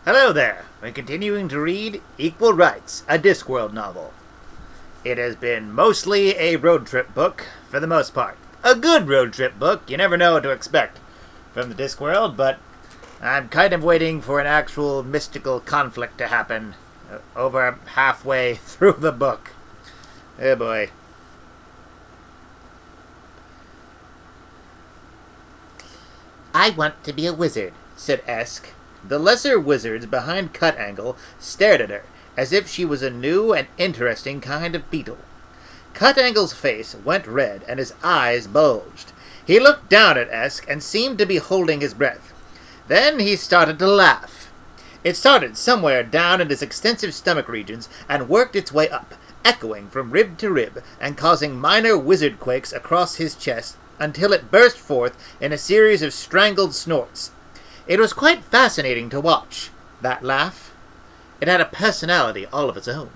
Hello there. We're continuing to read Equal Rights, a Discworld novel. It has been mostly a road trip book, for the most part. A good road trip book. You never know what to expect from the Discworld, but I'm kind of waiting for an actual mystical conflict to happen over halfway through the book. Oh boy. I want to be a wizard, said Esk. The lesser wizards behind Cut Angle stared at her, as if she was a new and interesting kind of beetle. Cut Angle's face went red, and his eyes bulged. He looked down at Esk and seemed to be holding his breath. Then he started to laugh. It started somewhere down in his extensive stomach regions and worked its way up, echoing from rib to rib and causing minor wizard quakes across his chest until it burst forth in a series of strangled snorts. It was quite fascinating to watch, that laugh. It had a personality all of its own.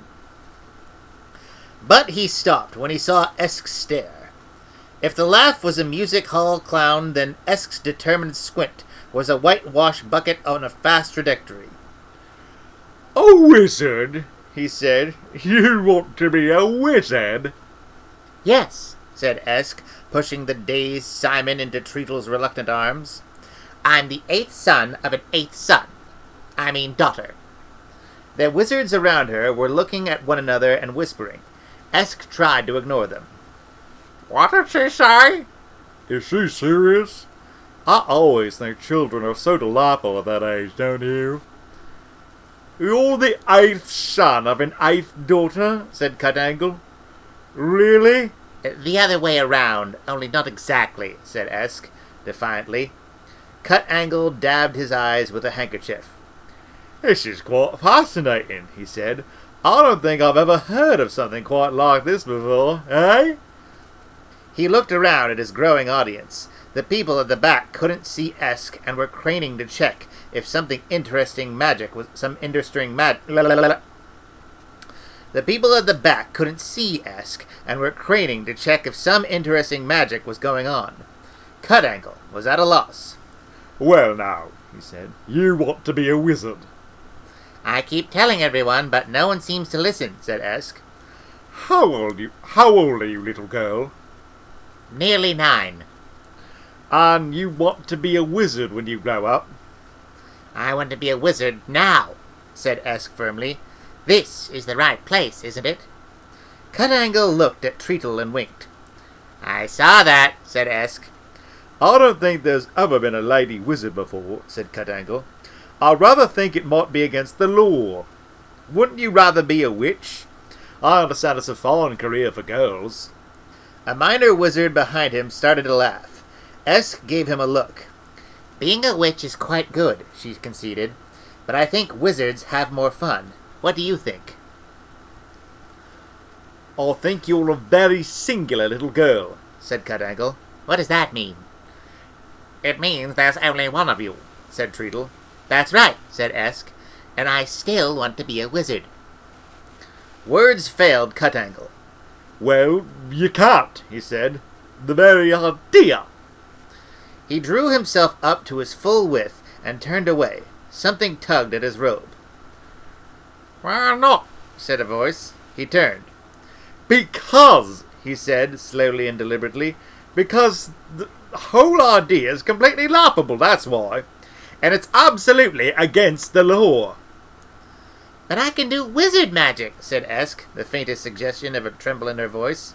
But he stopped when he saw Esk's stare. If the laugh was a music hall clown, then Esk's determined squint was a whitewash bucket on a fast trajectory. "A wizard?" he said. "You want to be a wizard?" "Yes," said Esk, pushing the dazed Simon into Treetle's reluctant arms. "I'm the 8th son of an 8th son. I mean daughter." The wizards around her were looking at one another and whispering. Esk tried to ignore them. "What did she say?" "Is she serious? I always think children are so delightful at that age, don't you?" "You're the 8th son of an 8th daughter?" said Cut Angle. "Really?" "The other way around, only not exactly," said Esk, defiantly. Cut Angle dabbed his eyes with a handkerchief. "This is quite fascinating," he said. "I don't think I've ever heard of something quite like this before, eh?" He looked around at his growing audience. The people at the back couldn't see Esk and were craning to check if The people at the back couldn't see Esk and were craning to check if some interesting magic was going on. Cut Angle was at a loss. "Well now," he said, "you want to be a wizard." "I keep telling everyone, but no one seems to listen," said Esk. How old are you, little girl?" "Nearly 9. "And you want to be a wizard when you grow up?" "I want to be a wizard now," said Esk firmly. "This is the right place, isn't it?" Cut Angle looked at Treetle and winked. "I saw that," said Esk. "I don't think there's ever been a lady wizard before," said Cut Angle. "I rather think it might be against the law. Wouldn't you rather be a witch? I understand it's a fine career for girls." A minor wizard behind him started to laugh. Esk gave him a look. "Being a witch is quite good," she conceded, "but I think wizards have more fun. What do you think?" "I think you're a very singular little girl," said Cut Angle. "What does that mean?" "It means there's only one of you," said Treetle. "That's right," said Esk, "and I still want to be a wizard." Words failed Cut Angle. "Well, you can't," he said. "The very idea." He drew himself up to his full width and turned away. Something tugged at his robe. "Why not?" said a voice. He turned. "Because," he said, slowly and deliberately, "because the whole idea is completely laughable, that's why. And it's absolutely against the law." "But I can do wizard magic," said Esk, the faintest suggestion of a tremble in her voice.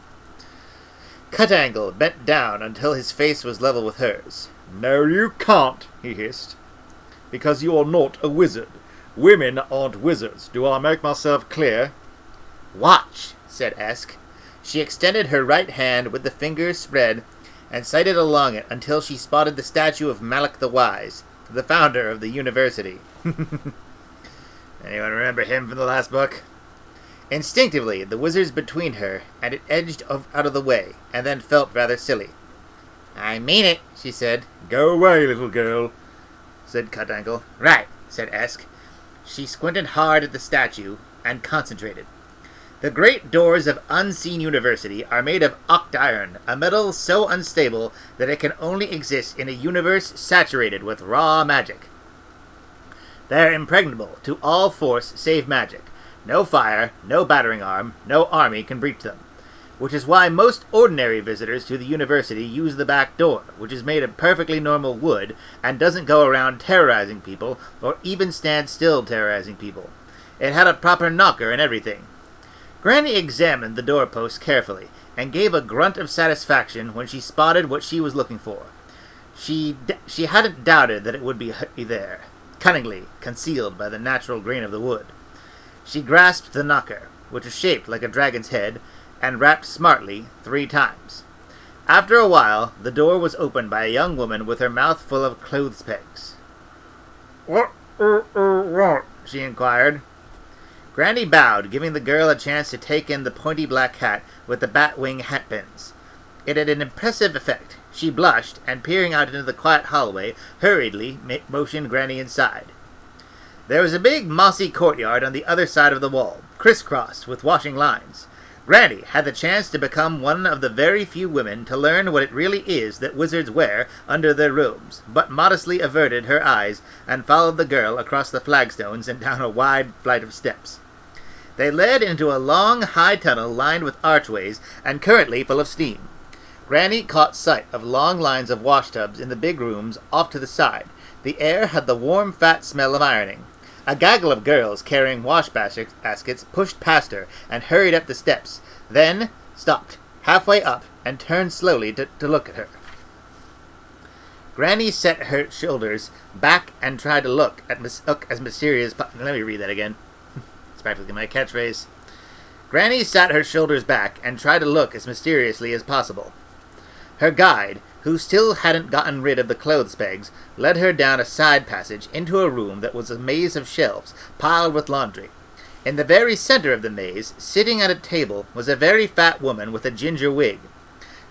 Cut Angle bent down until his face was level with hers. "No, you can't," he hissed. "Because you are not a wizard. Women aren't wizards. Do I make myself clear?" "Watch," said Esk. She extended her right hand with the fingers spread and sighted along it until she spotted the statue of Malak the Wise, the founder of the university. Anyone remember him from the last book? Instinctively, the wizards between her and it edged out of the way, and then felt rather silly. "I mean it," she said. "Go away, little girl," said Cut Angle. "Right," said Esk. She squinted hard at the statue and concentrated. The great doors of Unseen University are made of octiron, a metal so unstable that it can only exist in a universe saturated with raw magic. They're impregnable to all force save magic. No fire, no battering arm, no army can breach them. Which is why most ordinary visitors to the university use the back door, which is made of perfectly normal wood and doesn't go around terrorizing people or even stand still terrorizing people. It had a proper knocker and everything. Granny examined the doorpost carefully and gave a grunt of satisfaction when she spotted what she was looking for. She hadn't doubted that it would be there, cunningly concealed by the natural grain of the wood. She grasped the knocker, which was shaped like a dragon's head, and rapped smartly 3 times. After a while, the door was opened by a young woman with her mouth full of clothes pegs. "What want?" she inquired. Granny bowed, giving the girl a chance to take in the pointy black hat with the bat-wing hat pins. It had an impressive effect. She blushed, and peering out into the quiet hallway, hurriedly motioned Granny inside. There was a big mossy courtyard on the other side of the wall, crisscrossed with washing lines. Granny had the chance to become one of the very few women to learn what it really is that wizards wear under their robes, but modestly averted her eyes and followed the girl across the flagstones and down a wide flight of steps. They led into a long, high tunnel lined with archways and currently full of steam. Granny caught sight of long lines of washtubs in the big rooms off to the side. The air had the warm, fat smell of ironing. A gaggle of girls carrying wash baskets pushed past her and hurried up the steps, then stopped halfway up and turned slowly to look at her. Granny set her shoulders back and tried to look as mysterious. Let me read that again. It's practically my catchphrase. Granny sat her shoulders back and tried to look as mysteriously as possible. Her guide, who still hadn't gotten rid of the clothes pegs, led her down a side passage into a room that was a maze of shelves piled with laundry. In the very center of the maze, sitting at a table, was a very fat woman with a ginger wig.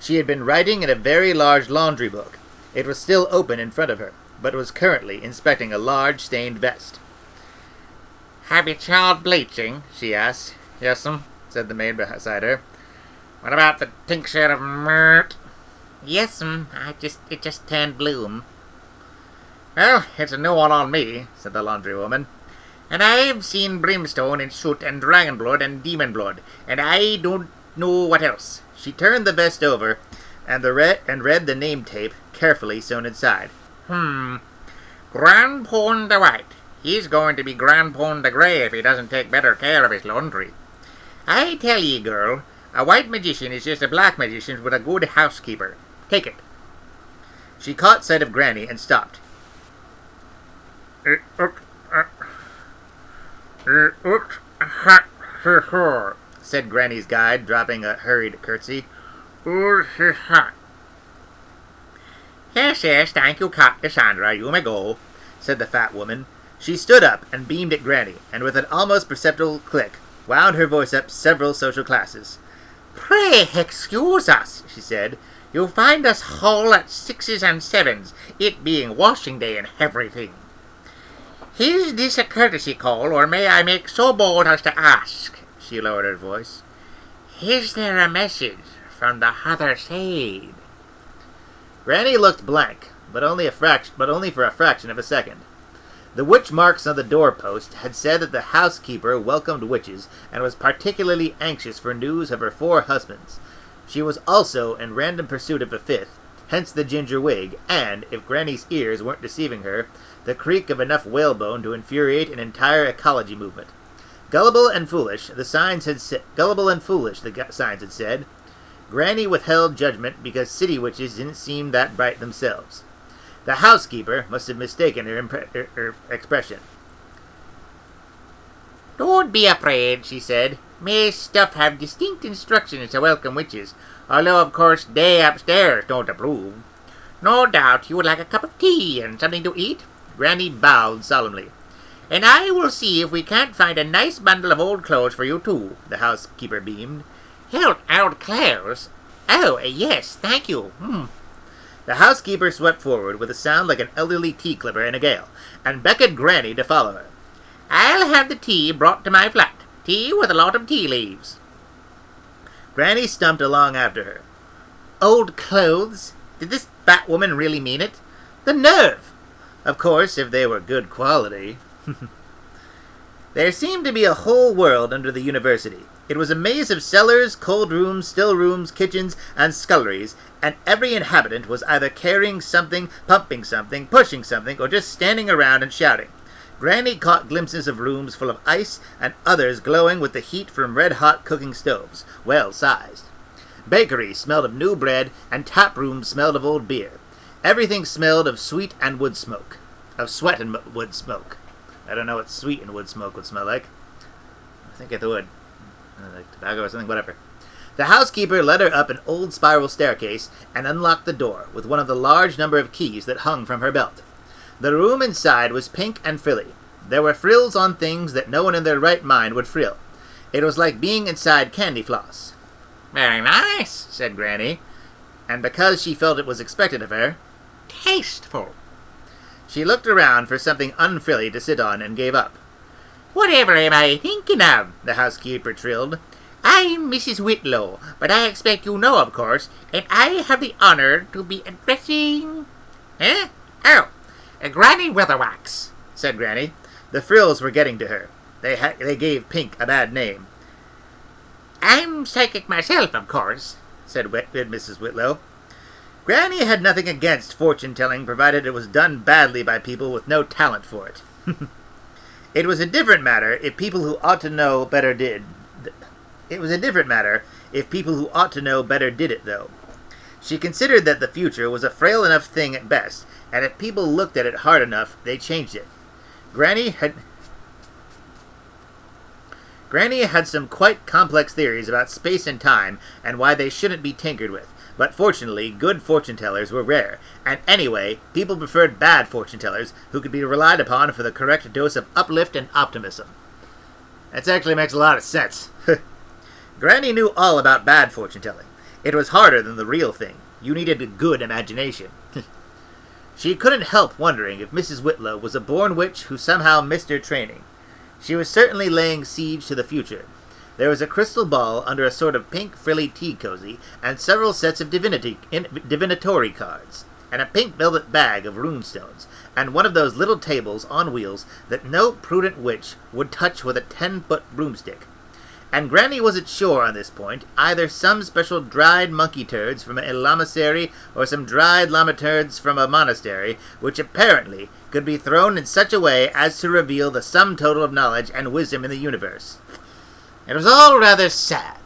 She had been writing in a very large laundry book. It was still open in front of her, but was currently inspecting a large stained vest. "Have you tried bleaching?" she asked. "Yes'm," said the maid beside her. "What about the tincture of myrrh?" "Yes'm, it just turned blue." "Well, it's a new one on me," said the laundry woman. "And I've seen brimstone and soot and dragon blood and demon blood, and I don't know what else." She turned the vest over and read the name tape carefully sewn inside. "Grandpon the White. He's going to be Grandpon the Grey if he doesn't take better care of his laundry. I tell ye, girl, a white magician is just a black magician with a good housekeeper. Take it." She caught sight of Granny and stopped. Said Granny's guide, dropping a hurried curtsy. "Yes, thank you, Cassandra, you may go," said the fat woman. She stood up and beamed at Granny, and with an almost perceptible click, wound her voice up several social classes. "Pray excuse us," she said. "You'll find us all at 6s and 7s, it being washing day and everything. Is this a courtesy call, or may I make so bold as to ask?" She lowered her voice. "Is there a message from the other side?" Granny looked blank, but only for a fraction of a second. The witch marks on the doorpost had said that the housekeeper welcomed witches and was particularly anxious for news of her 4 husbands. She was also in random pursuit of a 5th, hence the ginger wig, and, if Granny's ears weren't deceiving her, the creak of enough whalebone to infuriate an entire ecology movement. Gullible and foolish, the signs had said. Granny withheld judgment because city witches didn't seem that bright themselves. The housekeeper must have mistaken her expression. "Don't be afraid," she said. "My stuff have distinct instructions to welcome witches, although of course they upstairs don't approve. No doubt you would like a cup of tea and something to eat?" Granny bowed solemnly. "And I will see if we can't find a nice bundle of old clothes for you too," the housekeeper beamed. Old clothes? Oh, yes, thank you. The housekeeper swept forward with a sound like an elderly tea clipper in a gale, and beckoned Granny to follow her. "I'll have the tea brought to my flat. Tea with a lot of tea leaves." Granny stumped along after her. Old clothes? Did this fat woman really mean it? The nerve! Of course, if they were good quality. There seemed to be a whole world under the university. It was a maze of cellars, cold rooms, still rooms, kitchens, and sculleries, and every inhabitant was either carrying something, pumping something, pushing something, or just standing around and shouting. Granny caught glimpses of rooms full of ice, and others glowing with the heat from red-hot cooking stoves, well-sized. Bakeries smelled of new bread, and tap rooms smelled of old beer. Everything smelled of sweet and wood smoke. Of sweat and wood smoke. I don't know what sweet and wood smoke would smell like. I think it would. Like tobacco or something, whatever. The housekeeper led her up an old spiral staircase and unlocked the door with one of the large number of keys that hung from her belt. The room inside was pink and frilly. There were frills on things that no one in their right mind would frill. It was like being inside candy floss. "Very nice," said Granny, and because she felt it was expected of her, "tasteful." She looked around for something unfrilly to sit on and gave up. "Whatever am I thinking of?" the housekeeper trilled. "I'm Mrs. Whitlow, but I expect you know, of course, and I have the honor to be addressing—" "Eh? Oh, Granny Weatherwax," said Granny. The frills were getting to her. They gave Pink a bad name. "I'm psychic myself, of course," said Mrs. Whitlow. Granny had nothing against fortune-telling, provided it was done badly by people with no talent for it. It was a different matter if people who ought to know better did. It was a different matter if people who ought to know better did it, though. She considered that the future was a frail enough thing at best, and if people looked at it hard enough, they changed it. Granny had some quite complex theories about space and time and why they shouldn't be tinkered with. But fortunately, good fortune-tellers were rare, and anyway, people preferred bad fortune-tellers who could be relied upon for the correct dose of uplift and optimism. That actually makes a lot of sense. Granny knew all about bad fortune-telling. It was harder than the real thing. You needed a good imagination. She couldn't help wondering if Mrs. Whitlow was a born witch who somehow missed her training. She was certainly laying siege to the future. There was a crystal ball under a sort of pink frilly tea cozy, and several sets of divinatory cards, and a pink velvet bag of runestones, and one of those little tables on wheels that no prudent witch would touch with a 10-foot broomstick. And Granny wasn't sure on this point, either some special dried monkey turds from a lamasery or some dried llama turds from a monastery, which apparently could be thrown in such a way as to reveal the sum total of knowledge and wisdom in the universe. It was all rather sad.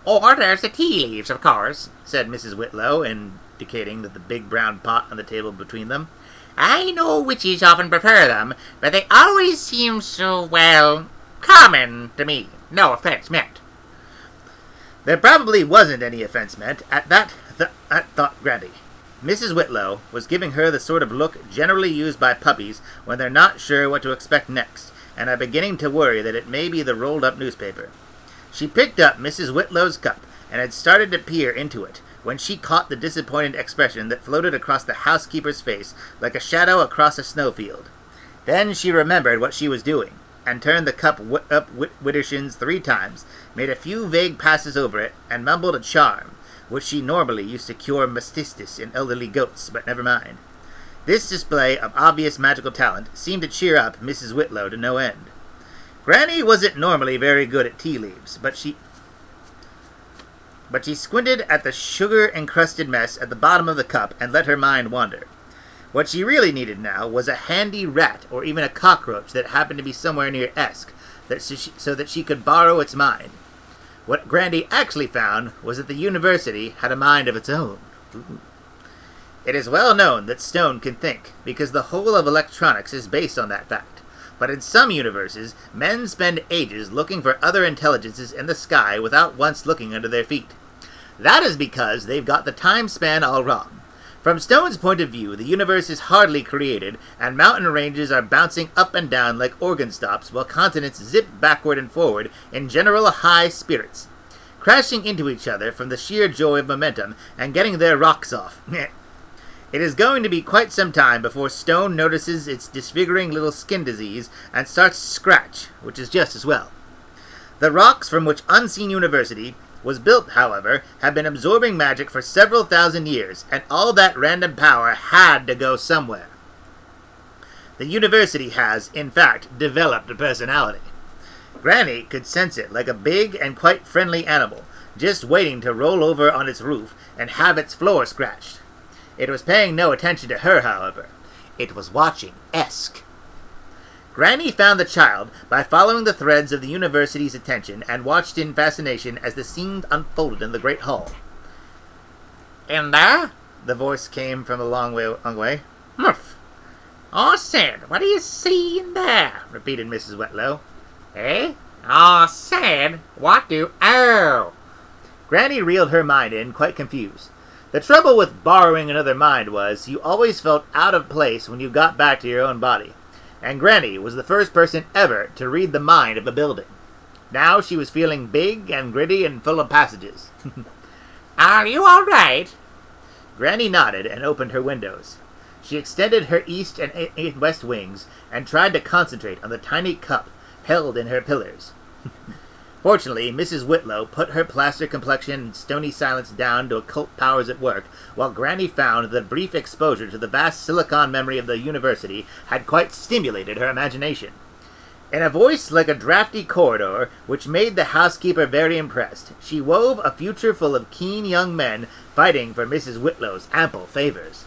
"Or there's the tea leaves, of course," said Mrs. Whitlow, indicating that the big brown pot on the table between them. "I know witches often prefer them, but they always seem so, well, common to me. No offense meant." There probably wasn't any offense meant at that, thought Granny. Mrs. Whitlow was giving her the sort of look generally used by puppies when they're not sure what to expect next, and are beginning to worry that it may be the rolled-up newspaper. She picked up Mrs. Whitlow's cup and had started to peer into it when she caught the disappointed expression that floated across the housekeeper's face like a shadow across a snowfield. Then she remembered what she was doing, and turned the cup up widdershins 3 times, made a few vague passes over it, and mumbled a charm, which she normally used to cure mastitis in elderly goats, but never mind. This display of obvious magical talent seemed to cheer up Mrs. Whitlow to no end. Granny wasn't normally very good at tea leaves, but she squinted at the sugar-encrusted mess at the bottom of the cup and let her mind wander. What she really needed now was a handy rat or even a cockroach that happened to be somewhere near Esk, so that she could borrow its mind. What Granny actually found was that the university had a mind of its own. Ooh. It is well known that stone can think, because the whole of electronics is based on that fact. But in some universes, men spend ages looking for other intelligences in the sky without once looking under their feet. That is because they've got the time span all wrong. From stone's point of view, the universe is hardly created, and mountain ranges are bouncing up and down like organ stops, while continents zip backward and forward in general high spirits, crashing into each other from the sheer joy of momentum and getting their rocks off. It is going to be quite some time before stone notices its disfiguring little skin disease and starts to scratch, which is just as well. The rocks from which Unseen University was built, however, have been absorbing magic for several thousand years, and all that random power had to go somewhere. The university has, in fact, developed a personality. Granny could sense it like a big and quite friendly animal, just waiting to roll over on its roof and have its floor scratched. It was paying no attention to her, however. It was watching Esk. Granny found the child by following the threads of the university's attention and watched in fascination as the scene unfolded in the great hall. "In there?" The voice came from a long way. "Humph. I said, what do you see in there?" repeated Mrs. Wetlow. "Eh? I said, what do... Oh!" Granny reeled her mind in, quite confused. The trouble with borrowing another mind was, you always felt out of place when you got back to your own body. And Granny was the first person ever to read the mind of a building. Now she was feeling big and gritty and full of passages. "Are you all right?" Granny nodded and opened her windows. She extended her east and west wings and tried to concentrate on the tiny cup held in her pillars. Fortunately, Mrs. Whitlow put her plaster complexion and stony silence down to occult powers at work, while Granny found that brief exposure to the vast silicon memory of the university had quite stimulated her imagination. In a voice like a drafty corridor, which made the housekeeper very impressed, she wove a future full of keen young men fighting for Mrs. Whitlow's ample favors.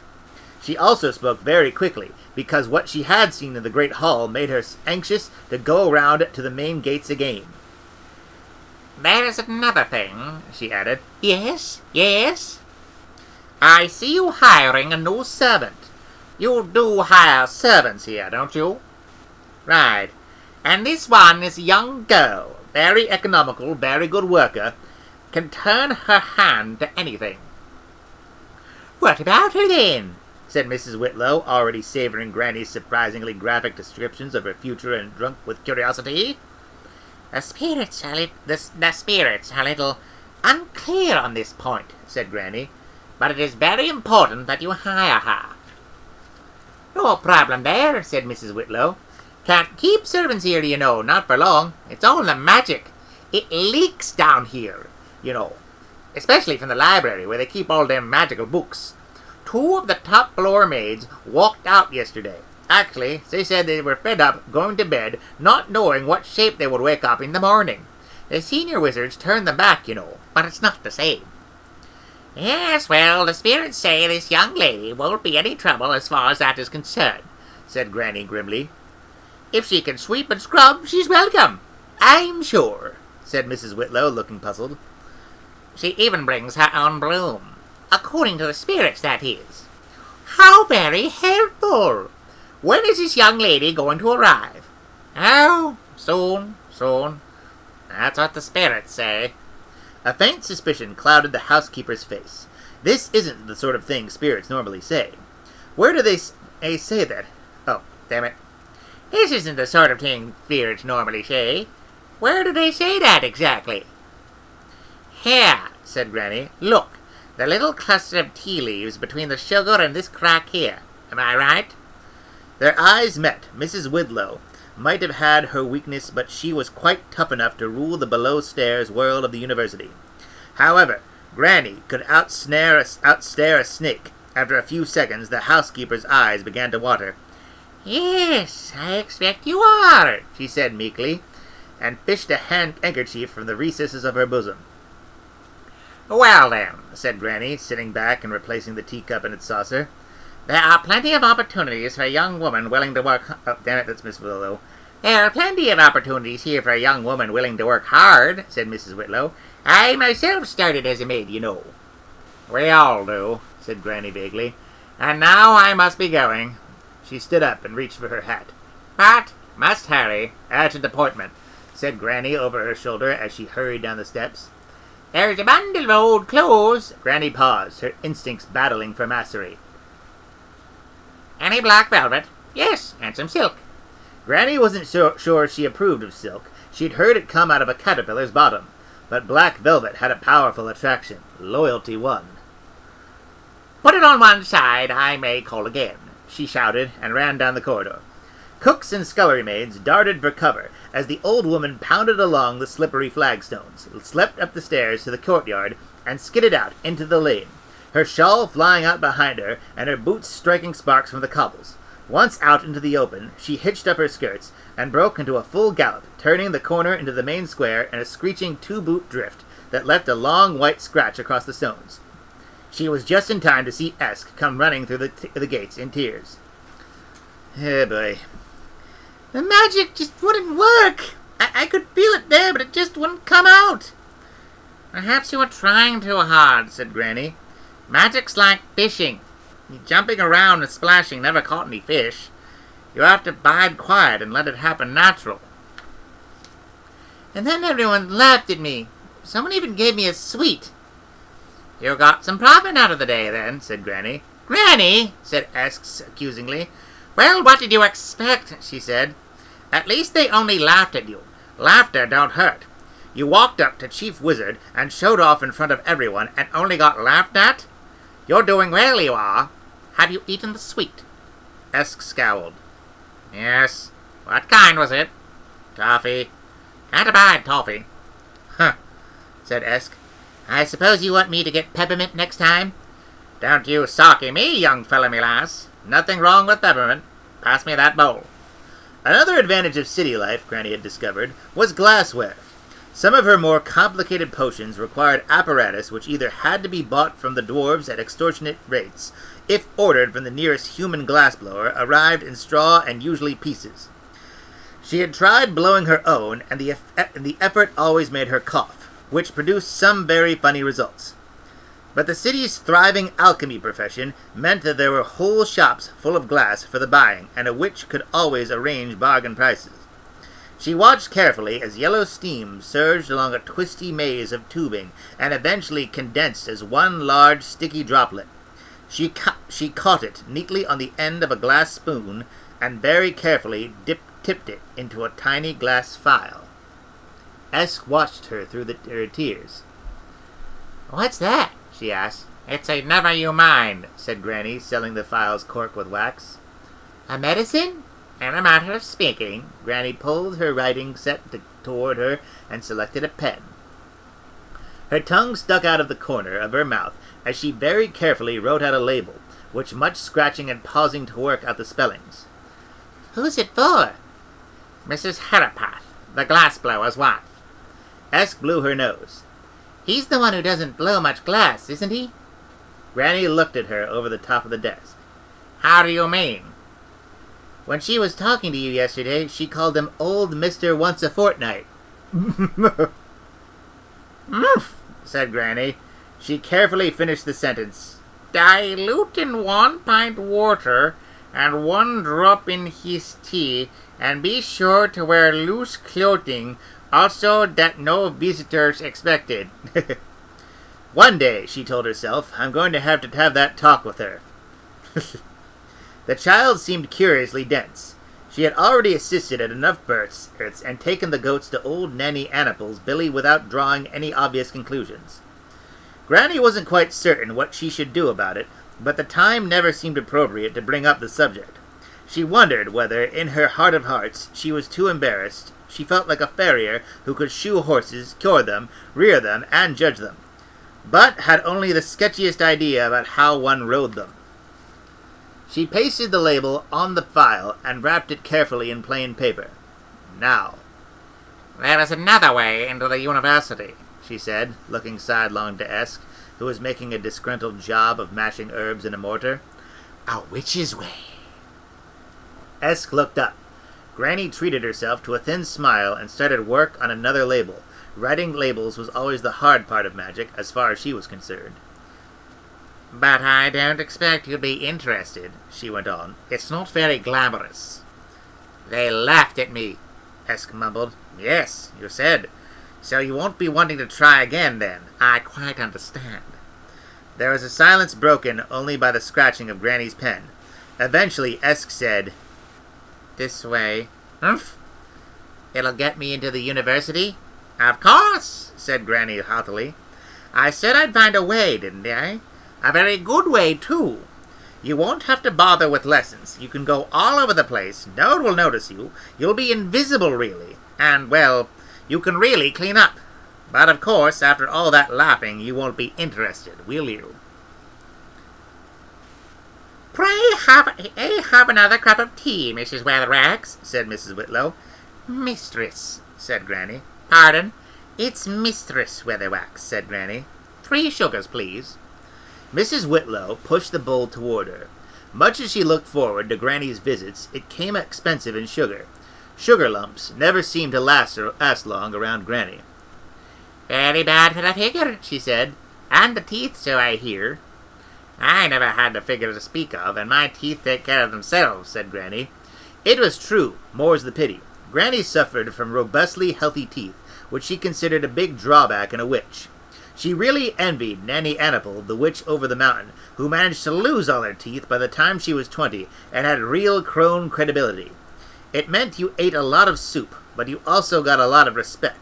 She also spoke very quickly, because what she had seen in the great hall made her anxious to go around to the main gates again. "There is another thing," she added. "Yes? "Yes? I see you hiring a new servant. You do hire servants here, don't you?" "Right. And this one is a young girl, very economical, very good worker, can turn her hand to anything." "What about her, then?" said Mrs. Whitlow, already savoring Granny's surprisingly graphic descriptions of her future and drunk with curiosity. The spirits are a little unclear on this point," said Granny, "but it is very important that you hire her." "No problem there," said Mrs. Whitlow. "Can't keep servants here, you know, not for long. It's all the magic. It leaks down here, you know, especially from the library where they keep all them magical books. 2 of the top floor maids walked out yesterday. Actually, they said they were fed up going to bed, not knowing what shape they would wake up in the morning. The senior wizards turned them back, you know, but it's not the same." "Yes, well, the spirits say this young lady won't be any trouble as far as that is concerned," said Granny grimly. "If she can sweep and scrub, she's welcome, I'm sure," said Mrs. Whitlow, looking puzzled. "She even brings her own broom. According to the spirits, that is." "How very helpful! When is this young lady going to arrive?" "Oh, soon. That's what the spirits say." A faint suspicion clouded the housekeeper's face. This isn't the sort of thing spirits normally say. Where do they say that? Oh, damn it. This isn't the sort of thing spirits normally say. Where do they say that exactly? "Here," said Granny. "Look, the little cluster of tea leaves between the sugar and this crack here. Am I right?" Their eyes met. Mrs. Whitlow might have had her weakness, but she was quite tough enough to rule the below-stairs world of the university. However, Granny could outstare a snake. After a few seconds, the housekeeper's eyes began to water. "Yes, I expect you are," she said meekly, and fished a handkerchief from the recesses of her bosom. "Well, then," said Granny, sitting back and replacing the teacup in its saucer. "there are plenty of opportunities for a young woman willing to work... Oh, damn it, that's Miss Whitlow. There are plenty of opportunities here for a young woman willing to work hard," said Mrs. Whitlow. "I myself started as a maid, you know." "We all do," said Granny vaguely. "And now I must be going." She stood up and reached for her hat. "But must hurry. Urgent appointment," said Granny over her shoulder as she hurried down the steps. There's a bundle of old clothes." Granny paused, her instincts battling for mastery. "Any black velvet?" "Yes, and some silk." Granny wasn't sure she approved of silk. She'd heard it come out of a caterpillar's bottom. But black velvet had a powerful attraction. Loyalty won. "Put it on one side, I may call again," she shouted, and ran down the corridor. Cooks and scullery maids darted for cover as the old woman pounded along the slippery flagstones, slept up the stairs to the courtyard, and skidded out into the lane, her shawl flying out behind her and her boots striking sparks from the cobbles. Once out into the open, she hitched up her skirts and broke into a full gallop, turning the corner into the main square in a screeching two-boot drift that left a long white scratch across the stones. She was just in time to see Esk come running through the gates in tears. Eh, boy. The magic just wouldn't work. I could feel it there, but it just wouldn't come out. Perhaps you were trying too hard, said Granny. Magic's like fishing. Jumping around and splashing never caught any fish. You have to bide quiet and let it happen natural. And then everyone laughed at me. Someone even gave me a sweet. You got some profit out of the day, then, said Granny. Granny, said Esk accusingly. Well, what did you expect, she said. At least they only laughed at you. Laughter don't hurt. You walked up to Chief Wizard and showed off in front of everyone and only got laughed at? You're doing well, you are. Have you eaten the sweet? Esk scowled. Yes. What kind was it? Toffee. Can't abide toffee. Huh, said Esk. I suppose you want me to get peppermint next time? Don't you socky me, young fella me lass. Nothing wrong with peppermint. Pass me that bowl. Another advantage of city life, Granny had discovered, was glassware. Some of her more complicated potions required apparatus which either had to be bought from the dwarves at extortionate rates, if ordered from the nearest human glassblower, arrived in straw and usually pieces. She had tried blowing her own, and the effort always made her cough, which produced some very funny results. But the city's thriving alchemy profession meant that there were whole shops full of glass for the buying, and a witch could always arrange bargain prices. She watched carefully as yellow steam surged along a twisty maze of tubing and eventually condensed as one large sticky droplet. She caught it neatly on the end of a glass spoon and very carefully tipped it into a tiny glass phial. Esk watched her through her tears. What's that? She asked. It's a never you mind, said Granny, sealing the phial's cork with wax. A medicine? In a matter of speaking. Granny pulled her writing set toward her and selected a pen. Her tongue stuck out of the corner of her mouth as she very carefully wrote out a label, which much scratching and pausing to work out the spellings. Who's it for? Mrs. Herapath, the glassblower's wife. Esk blew her nose. He's the one who doesn't blow much glass, isn't he? Granny looked at her over the top of the desk. How do you mean? When she was talking to you yesterday, she called him Old Mr. Once a Fortnight. Said Granny. She carefully finished the sentence. Dilute in 1 pint water and 1 drop in his tea, and be sure to wear loose clothing, also that no visitors expected. One day, she told herself, I'm going to have that talk with her. The child seemed curiously dense. She had already assisted at enough births and taken the goats to old Nanny Annaple's billy without drawing any obvious conclusions. Granny wasn't quite certain what she should do about it, but the time never seemed appropriate to bring up the subject. She wondered whether, in her heart of hearts, she was too embarrassed. She felt like a farrier who could shoe horses, cure them, rear them, and judge them, but had only the sketchiest idea about how one rode them. She pasted the label on the phial and wrapped it carefully in plain paper. Now. There is another way into the university, she said, looking sidelong to Esk, who was making a disgruntled job of mashing herbs in a mortar. A witch's way. Esk looked up. Granny treated herself to a thin smile and started work on another label. Writing labels was always the hard part of magic, as far as she was concerned. But I don't expect you'd be interested, she went on. It's not very glamorous. They laughed at me, Esk mumbled. Yes, you said. So you won't be wanting to try again, then. I quite understand. There was a silence broken only by the scratching of Granny's pen. Eventually, Esk said, This way. Humph. It'll get me into the university? Of course, said Granny haughtily. I said I'd find a way, didn't I? A very good way, too. You won't have to bother with lessons. You can go all over the place. No one will notice you. You'll be invisible, really. And, well, you can really clean up. But, of course, after all that laughing, you won't be interested, will you? Have another cup of tea, Mrs. Weatherax, said Mrs. Whitlow. Mistress, said Granny. Pardon? It's Mistress Weatherwax, said Granny. 3 sugars, please. Mrs. Whitlow pushed the bowl toward her. Much as she looked forward to Granny's visits, it came expensive in sugar. Sugar lumps never seemed to last long around Granny. Very bad for the figure, she said. And the teeth, so I hear. I never had a figure to speak of, and my teeth take care of themselves, said Granny. It was true, more's the pity. Granny suffered from robustly healthy teeth, which she considered a big drawback in a witch. She really envied Nanny Annapole, the witch over the mountain, who managed to lose all her teeth by the time she was 20, and had real crone credibility. It meant you ate a lot of soup, but you also got a lot of respect.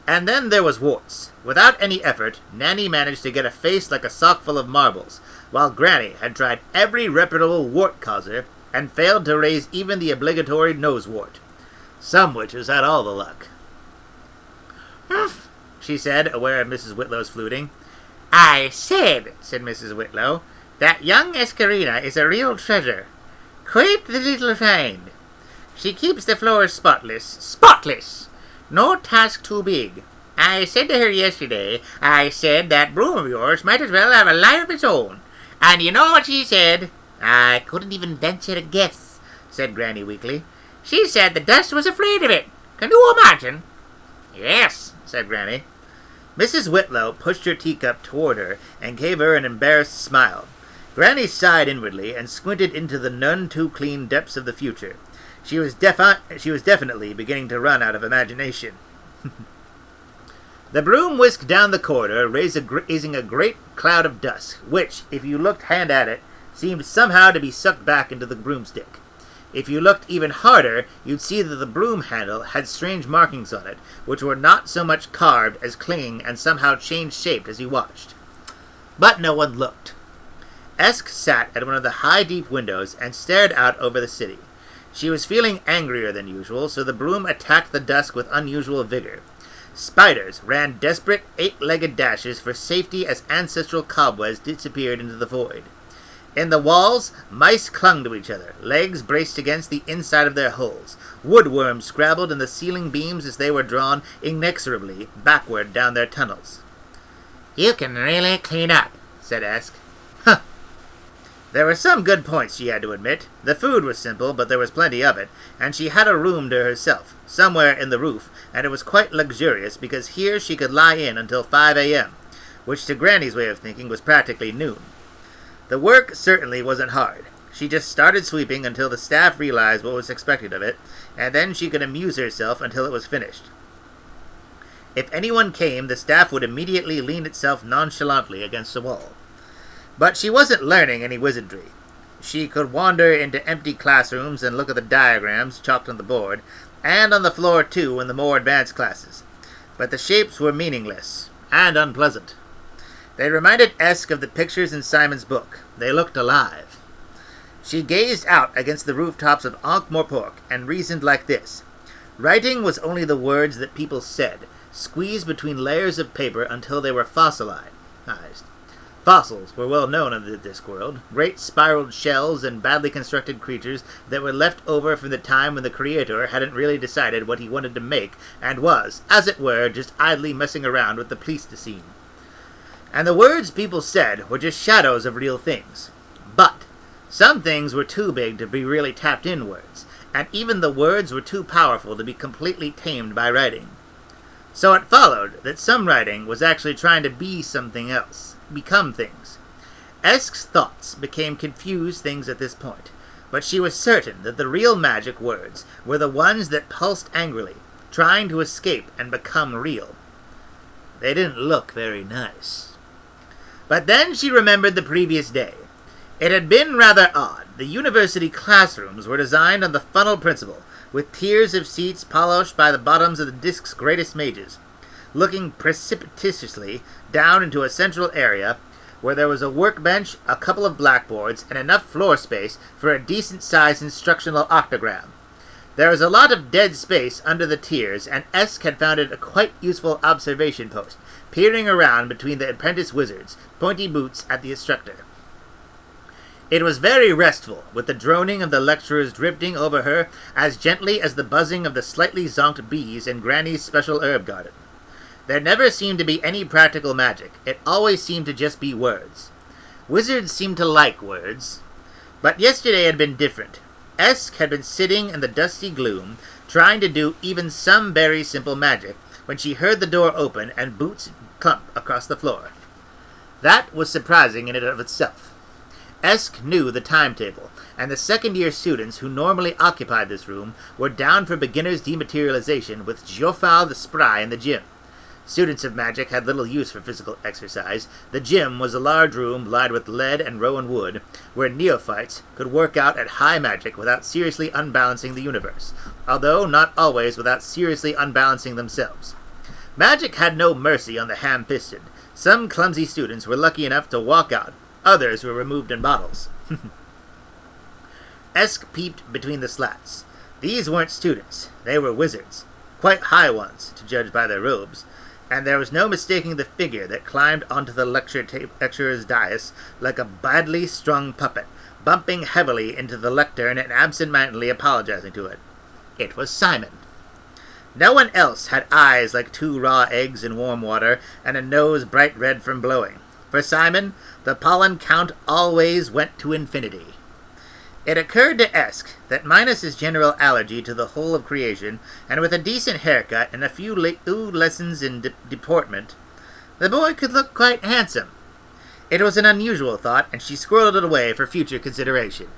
And then there was warts. Without any effort, Nanny managed to get a face like a sock full of marbles, while Granny had tried every reputable wart-causer and failed to raise even the obligatory nose-wart. Some witches had all the luck. "Humph," she said, aware of Mrs. Whitlow's fluting. "I said," said Mrs. Whitlow, "that young Escarina is a real treasure. Quite the little find. She keeps the floors spotless. Spotless! No task too big. I said to her yesterday, I said that broom of yours might as well have a life of its own. And you know what she said?" "I couldn't even venture to guess," said Granny weakly. "She said the dust was afraid of it. Can you imagine?" "Yes," said Granny. Mrs. Whitlow pushed her teacup toward her and gave her an embarrassed smile. Granny sighed inwardly and squinted into the none-too-clean depths of the future. She was definitely beginning to run out of imagination. The broom whisked down the corridor, raising a great cloud of dust, which, if you looked hand at it, seemed somehow to be sucked back into the broomstick. If you looked even harder, you'd see that the broom handle had strange markings on it, which were not so much carved as clinging and somehow changed shape as you watched. But no one looked. Esk sat at one of the high, deep windows and stared out over the city. She was feeling angrier than usual, so the broom attacked the dusk with unusual vigor. Spiders ran desperate, 8-legged dashes for safety as ancestral cobwebs disappeared into the void. In the walls, mice clung to each other, legs braced against the inside of their holes. Woodworms scrabbled in the ceiling beams as they were drawn inexorably backward down their tunnels. "You can really clean up," said Esk. "Huh." There were some good points, she had to admit. The food was simple, but there was plenty of it, and she had a room to herself, somewhere in the roof, and it was quite luxurious because here she could lie in until 5 a.m., which to Granny's way of thinking was practically noon. The work certainly wasn't hard. She just started sweeping until the staff realized what was expected of it, and then she could amuse herself until it was finished. If anyone came, the staff would immediately lean itself nonchalantly against the wall. But she wasn't learning any wizardry. She could wander into empty classrooms and look at the diagrams chalked on the board, and on the floor too in the more advanced classes. But the shapes were meaningless, and unpleasant. They reminded Esk of the pictures in Simon's book. They looked alive. She gazed out against the rooftops of Ankh-Morpork and reasoned like this. Writing was only the words that people said, squeezed between layers of paper until they were fossilized. Fossils were well known in the Discworld, great spiraled shells and badly constructed creatures that were left over from the time when the Creator hadn't really decided what he wanted to make, and was, as it were, just idly messing around with the Pleistocene. And the words people said were just shadows of real things. But some things were too big to be really tapped-in words, and even the words were too powerful to be completely tamed by writing. So it followed that some writing was actually trying to be something else, become things. Esk's thoughts became confused things at this point, but she was certain that the real magic words were the ones that pulsed angrily, trying to escape and become real. They didn't look very nice. But then she remembered the previous day. It had been rather odd. The university classrooms were designed on the funnel principle, with tiers of seats polished by the bottoms of the disk's greatest mages, looking precipitously down into a central area where there was a workbench, a couple of blackboards, and enough floor space for a decent-sized instructional octagram. There was a lot of dead space under the tiers, and Esk had found it a quite useful observation post, peering around between the apprentice wizards, pointy boots at the instructor. It was very restful, with the droning of the lecturers drifting over her as gently as the buzzing of the slightly zonked bees in Granny's special herb garden. There never seemed to be any practical magic. It always seemed to just be words. Wizards seemed to like words. But yesterday had been different. Esk had been sitting in the dusty gloom, trying to do even some very simple magic, when she heard the door open and boots clump across the floor. That was surprising in and of itself. Esk knew the timetable, and the second-year students who normally occupied this room were down for beginner's dematerialization with Geoffal the Spry in the gym. Students of magic had little use for physical exercise. The gym was a large room lined with lead and rowan wood, where neophytes could work out at high magic without seriously unbalancing the universe, although not always without seriously unbalancing themselves. Magic had no mercy on the ham-fisted. Some clumsy students were lucky enough to walk out. Others were removed in bottles. Esk peeped between the slats. These weren't students. They were wizards. Quite high ones, to judge by their robes. And there was no mistaking the figure that climbed onto the lecturer's dais like a badly strung puppet, bumping heavily into the lectern and absent-mindedly apologizing to it. It was Simon. No one else had eyes like 2 raw eggs in warm water and a nose bright red from blowing. For Simon, the pollen count always went to infinity. It occurred to Esk that minus his general allergy to the whole of creation, and with a decent haircut and a few lessons in deportment, the boy could look quite handsome. It was an unusual thought, and she squirreled it away for future consideration.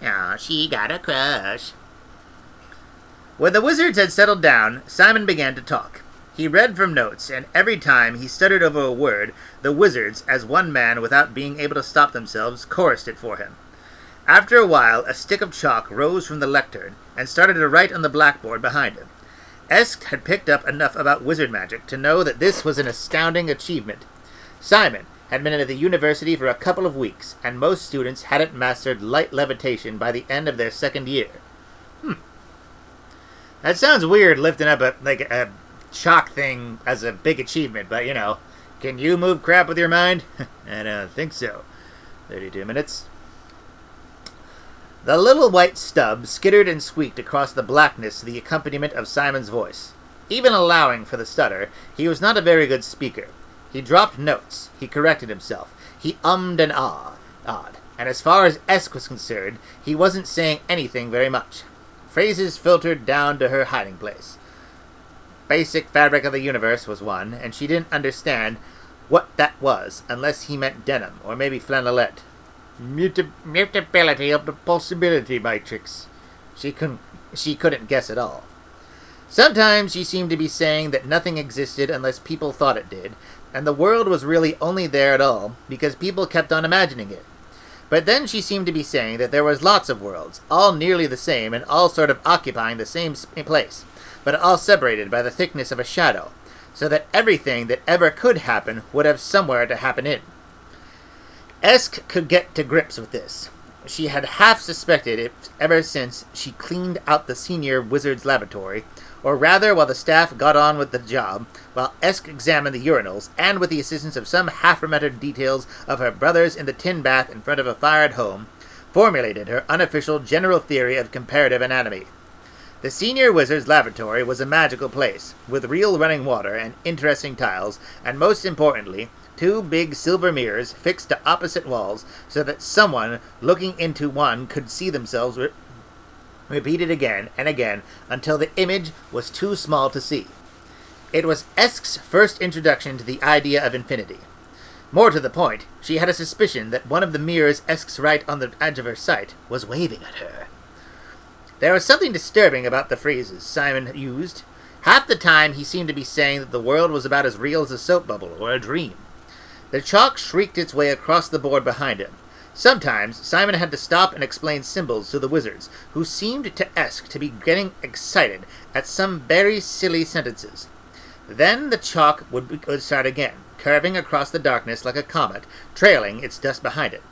Oh, she got a crush. When the wizards had settled down, Simon began to talk. He read from notes, and every time he stuttered over a word, the wizards, as one man without being able to stop themselves, chorused it for him. After a while, a stick of chalk rose from the lectern, and started to write on the blackboard behind him. Esk had picked up enough about wizard magic to know that this was an astounding achievement. Simon had been at the university for a couple of weeks, and most students hadn't mastered light levitation by the end of their second year. That sounds weird, lifting up a chalk thing as a big achievement, but, can you move crap with your mind? I don't think so. 32 minutes. The little white stub skittered and squeaked across the blackness to the accompaniment of Simon's voice. Even allowing for the stutter, he was not a very good speaker. He dropped notes. He corrected himself. He ummed and awed. And as far as Esk was concerned, he wasn't saying anything very much. Phrases filtered down to her hiding place. Basic fabric of the universe was one, and she didn't understand what that was, unless he meant denim, or maybe flannelette. Mutability of the possibility matrix. She couldn't guess at all. Sometimes she seemed to be saying that nothing existed unless people thought it did, and the world was really only there at all because people kept on imagining it. But then she seemed to be saying that there was lots of worlds, all nearly the same and all sort of occupying the same place, but all separated by the thickness of a shadow, so that everything that ever could happen would have somewhere to happen in. Esk could get to grips with this. She had half suspected it ever since she cleaned out the senior wizard's laboratory, or rather while the staff got on with the job, while Esk examined the urinals, and with the assistance of some half-remembered details of her brothers in the tin bath in front of a fire at home, formulated her unofficial general theory of comparative anatomy. The senior wizard's laboratory was a magical place, with real running water and interesting tiles, and most importantly, 2 big silver mirrors fixed to opposite walls so that someone looking into one could see themselves repeated again and again until the image was too small to see. It was Esk's first introduction to the idea of infinity. More to the point, she had a suspicion that one of the mirrors Esk's right on the edge of her sight was waving at her. There was something disturbing about the phrases Simon used. Half the time he seemed to be saying that the world was about as real as a soap bubble or a dream. The chalk shrieked its way across the board behind him. Sometimes Simon had to stop and explain symbols to the wizards, who seemed to Esk to be getting excited at some very silly sentences. Then the chalk would start again, curving across the darkness like a comet, trailing its dust behind it.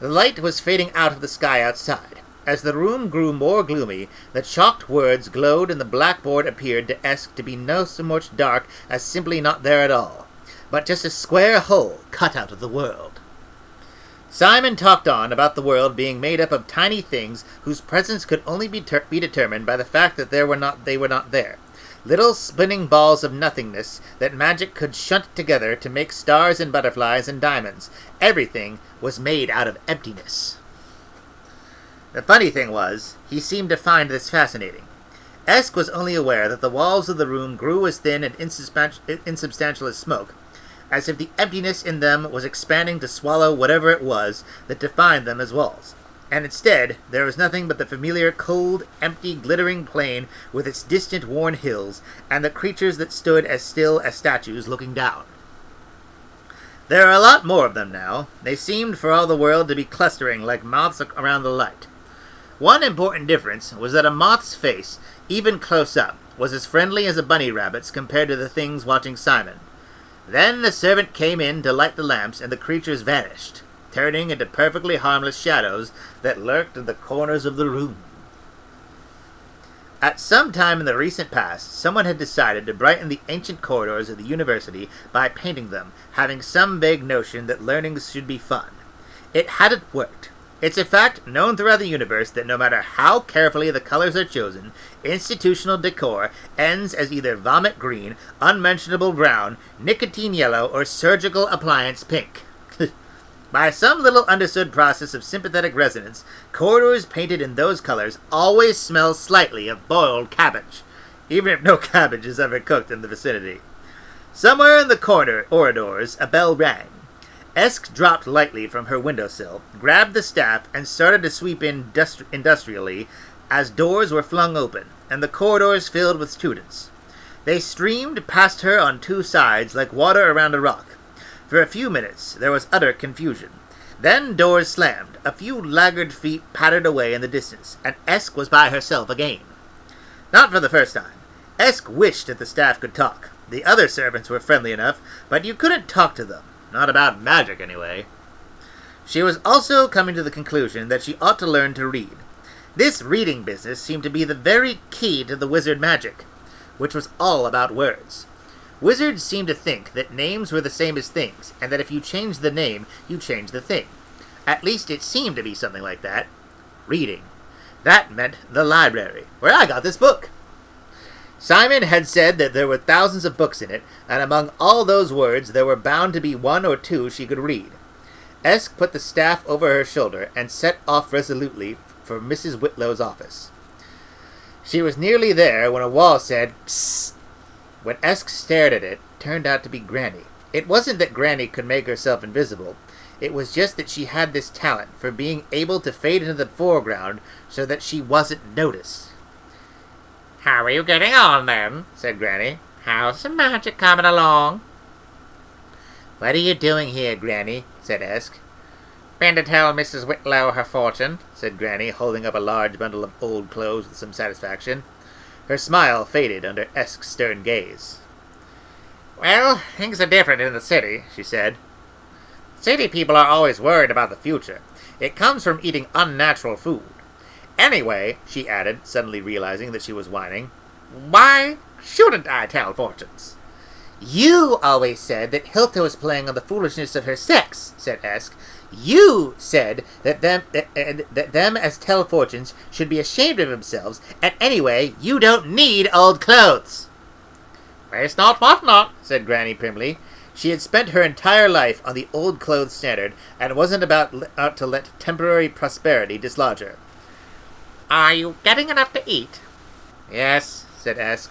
The light was fading out of the sky outside. As the room grew more gloomy, the chalked words glowed and the blackboard appeared to Esk to be no so much dark as simply not there at all, but just a square hole cut out of the world. Simon talked on about the world being made up of tiny things whose presence could only be determined by the fact that they were not there. Little spinning balls of nothingness that magic could shunt together to make stars and butterflies and diamonds. Everything was made out of emptiness. The funny thing was, he seemed to find this fascinating. Esk was only aware that the walls of the room grew as thin and insubstantial as smoke, as if the emptiness in them was expanding to swallow whatever it was that defined them as walls. And instead, there was nothing but the familiar, cold, empty, glittering plain with its distant, worn hills, and the creatures that stood as still as statues looking down. There are a lot more of them now. They seemed for all the world to be clustering like moths around the light. One important difference was that a moth's face, even close up, was as friendly as a bunny rabbit's compared to the things watching Simon. Then the servant came in to light the lamps, and the creatures vanished, turning into perfectly harmless shadows that lurked in the corners of the room. At some time in the recent past, someone had decided to brighten the ancient corridors of the university by painting them, having some vague notion that learning should be fun. It hadn't worked. It's a fact known throughout the universe that no matter how carefully the colors are chosen, institutional decor ends as either vomit green, unmentionable brown, nicotine yellow, or surgical appliance pink. By some little understood process of sympathetic resonance, corridors painted in those colors always smell slightly of boiled cabbage, even if no cabbage is ever cooked in the vicinity. Somewhere in the corridors, a bell rang. Esk dropped lightly from her windowsill, grabbed the staff, and started to sweep industrially as doors were flung open, and the corridors filled with students. They streamed past her on two sides like water around a rock. For a few minutes, there was utter confusion. Then doors slammed, a few laggard feet pattered away in the distance, and Esk was by herself again. Not for the first time. Esk wished that the staff could talk. The other servants were friendly enough, but you couldn't talk to them. Not about magic, anyway. She was also coming to the conclusion that she ought to learn to read. This reading business seemed to be the very key to the wizard magic, which was all about words. Wizards seemed to think that names were the same as things, and that if you changed the name, you changed the thing. At least it seemed to be something like that. Reading. That meant the library, where I got this book. Simon had said that there were thousands of books in it, and among all those words there were bound to be one or two she could read. Esk put the staff over her shoulder and set off resolutely for Mrs. Whitlow's office. She was nearly there when a wall said, "Psst." When Esk stared at it, turned out to be Granny. It wasn't that Granny could make herself invisible. It was just that she had this talent for being able to fade into the foreground so that she wasn't noticed. "How are you getting on, then?" said Granny. "How's the magic coming along?" "What are you doing here, Granny?" said Esk. "Been to tell Mrs. Whitlow her fortune," said Granny, holding up a large bundle of old clothes with some satisfaction. Her smile faded under Esk's stern gaze. "Well, things are different in the city," she said. "City people are always worried about the future. It comes from eating unnatural food. Anyway," she added, suddenly realizing that she was whining, "why shouldn't I tell fortunes?" "You always said that Hilda was playing on the foolishness of her sex," said Esk. "You said that them as tell fortunes should be ashamed of themselves, and anyway, you don't need old clothes." "Waste not, want not," said Granny primly. She had spent her entire life on the old clothes standard, and wasn't about to let temporary prosperity dislodge her. "Are you getting enough to eat?" "Yes," said Esk.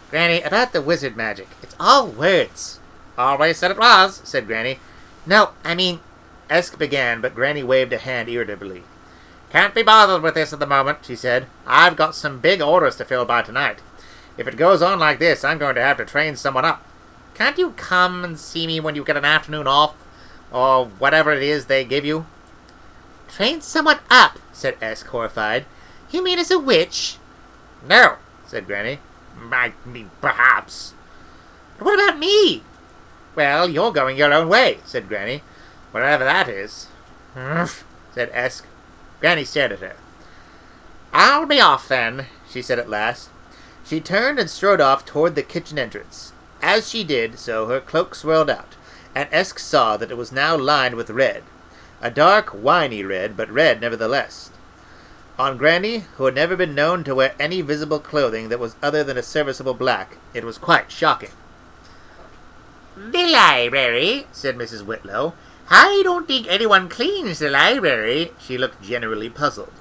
"Granny, about the wizard magic, it's all words." "Always said it was," said Granny. "No, I mean—" Esk began, but Granny waved a hand irritably. "Can't be bothered with this at the moment," she said. "I've got some big orders to fill by tonight. If it goes on like this, I'm going to have to train someone up. Can't you come and see me when you get an afternoon off? Or whatever it is they give you?" "Train someone up," said Esk, horrified. "You mean as a witch?" "No," said Granny. "I mean, perhaps." "What about me?" "Well, you're going your own way," said Granny. "Whatever that is." "Humph," said Esk. Granny stared at her. "I'll be off, then," she said at last. She turned and strode off toward the kitchen entrance. As she did so, her cloak swirled out, and Esk saw that it was now lined with red. a dark, winey red, but red nevertheless. On Granny, who had never been known to wear any visible clothing that was other than a serviceable black, it was quite shocking. "The library," said Mrs. Whitlow. "I don't think anyone cleans the library." She looked generally puzzled.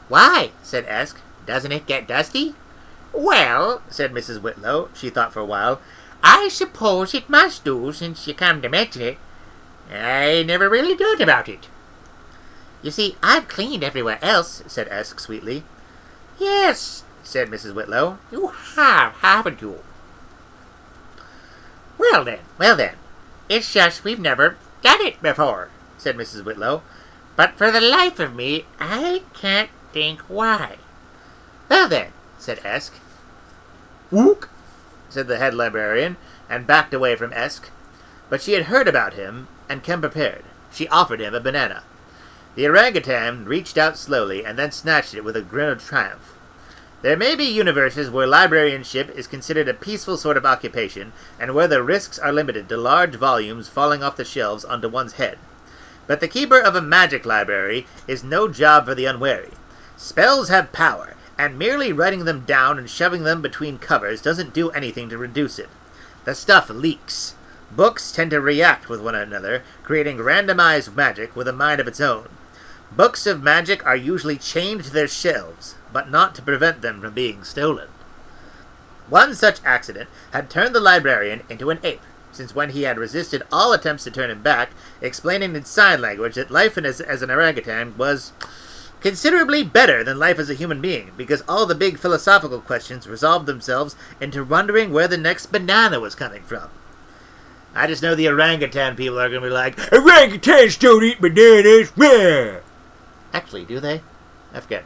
"Why?" said Esk. "Doesn't it get dusty?" "Well," said Mrs. Whitlow. She thought for a while. "I suppose it must do, since you come to mention it. I never really thought about it." "You see, I've cleaned everywhere else," said Esk sweetly. "Yes," said Mrs. Whitlow. "You have, haven't you?" Well then, it's just we've never done it before," said Mrs. Whitlow. "But for the life of me, I can't think why." "Well then," said Esk. Ook, said the head librarian, and backed away from Esk. But she had heard about him, and come prepared. She offered him a banana. The orangutan reached out slowly, and then snatched it with a grin of triumph. There may be universes where librarianship is considered a peaceful sort of occupation, and where the risks are limited to large volumes falling off the shelves onto one's head. But the keeper of a magic library is no job for the unwary. Spells have power, and merely writing them down and shoving them between covers doesn't do anything to reduce it. The stuff leaks. Books tend to react with one another, creating randomized magic with a mind of its own. Books of magic are usually chained to their shelves, but not to prevent them from being stolen. One such accident had turned the librarian into an ape, since when he had resisted all attempts to turn him back, explaining in sign language that life as an orangutan was considerably better than life as a human being, because all the big philosophical questions resolved themselves into wondering where the next banana was coming from. I just know the orangutan people are going to be like, "Orangutans don't eat bananas!" Rah! Actually, do they? I forget.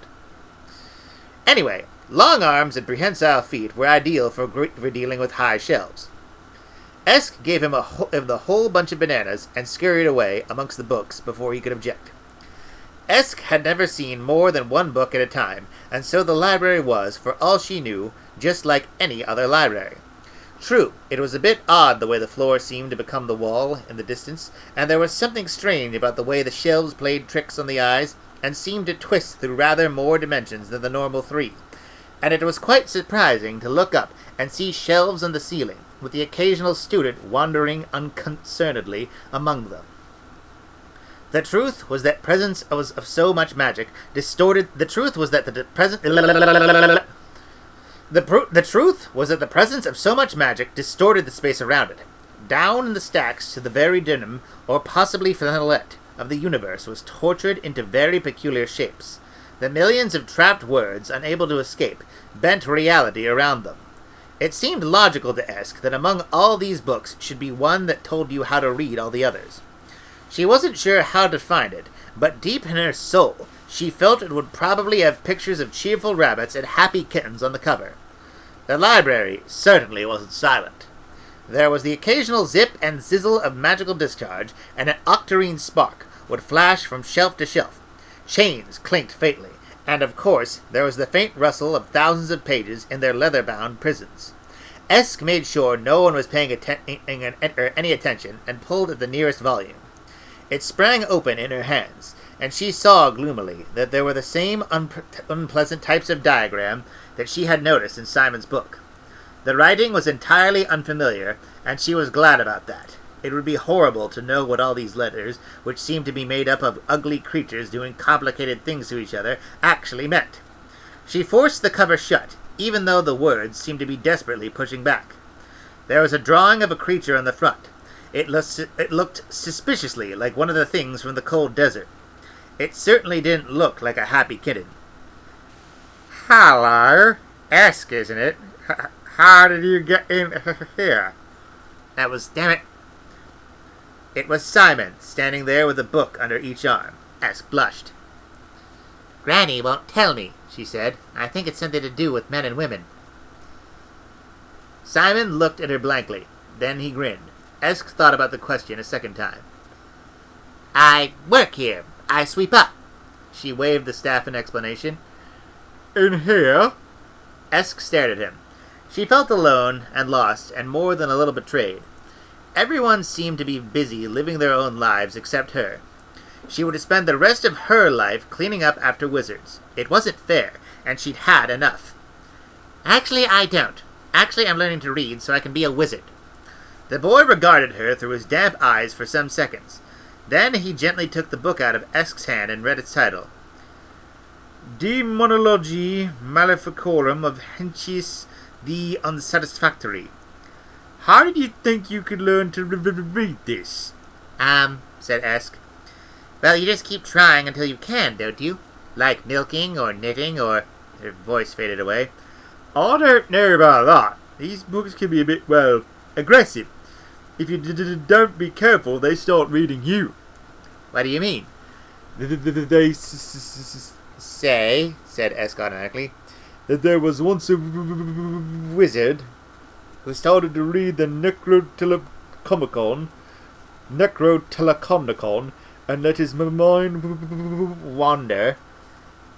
Anyway, long arms and prehensile feet were ideal for dealing with high shelves. Esk gave him the whole bunch of bananas and scurried away amongst the books before he could object. Esk had never seen more than one book at a time, and so the library was, for all she knew, just like any other library. True, it was a bit odd the way the floor seemed to become the wall in the distance, and there was something strange about the way the shelves played tricks on the eyes, and seemed to twist through rather more dimensions than the normal 3. And it was quite surprising to look up and see shelves on the ceiling, with the occasional student wandering unconcernedly among them. The truth was that so much magic distorted. The truth was that the presence of so much magic distorted the space around it. Down in the stacks to the very denim, or possibly flannelette, of the universe was tortured into very peculiar shapes. The millions of trapped words, unable to escape, bent reality around them. It seemed logical to Esk that among all these books should be one that told you how to read all the others. She wasn't sure how to find it, but deep in her soul, she felt it would probably have pictures of cheerful rabbits and happy kittens on the cover. The library certainly wasn't silent. There was the occasional zip and sizzle of magical discharge, and an octarine spark would flash from shelf to shelf. Chains clinked faintly, and of course there was the faint rustle of thousands of pages in their leather-bound prisons. Esk made sure no one was paying any attention, and pulled at the nearest volume. It sprang open in her hands, and she saw gloomily that there were the same unpleasant types of diagram that she had noticed in Simon's book. The writing was entirely unfamiliar, and she was glad about that. It would be horrible to know what all these letters, which seemed to be made up of ugly creatures doing complicated things to each other, actually meant. She forced the cover shut, even though the words seemed to be desperately pushing back. There was a drawing of a creature on the front. It looked suspiciously like one of the things from the cold desert. It certainly didn't look like a happy kitten. Hello. Esk, isn't it? How did you get in here? That was, damn it. It was Simon, standing there with a book under each arm. Esk blushed. "Granny won't tell me," she said. "I think it's something to do with men and women." Simon looked at her blankly. Then he grinned. Esk thought about the question a second time. "I work here. I sweep up." She waved the staff in explanation. "In here?" Esk stared at him. She felt alone and lost and more than a little betrayed. Everyone seemed to be busy living their own lives except her. She would spend the rest of her life cleaning up after wizards. It wasn't fair, and she'd had enough. Actually, I don't. Actually, I'm learning to read so I can be a wizard. The boy regarded her through his damp eyes for some seconds. Then he gently took the book out of Esk's hand and read its title. Demonology Maleficorum of Henchis the Unsatisfactory. How did you think you could learn to read this? Said Esk. Well, you just keep trying until you can, don't you? Like milking or knitting or... Her voice faded away. I don't know about that. These books can be a bit, well, aggressive. If you don't be careful, they start reading you. What do you mean? They Say, said Esk automatically, that there was once a wizard who started to read the Necrotelecomnicon, and let his mind wander.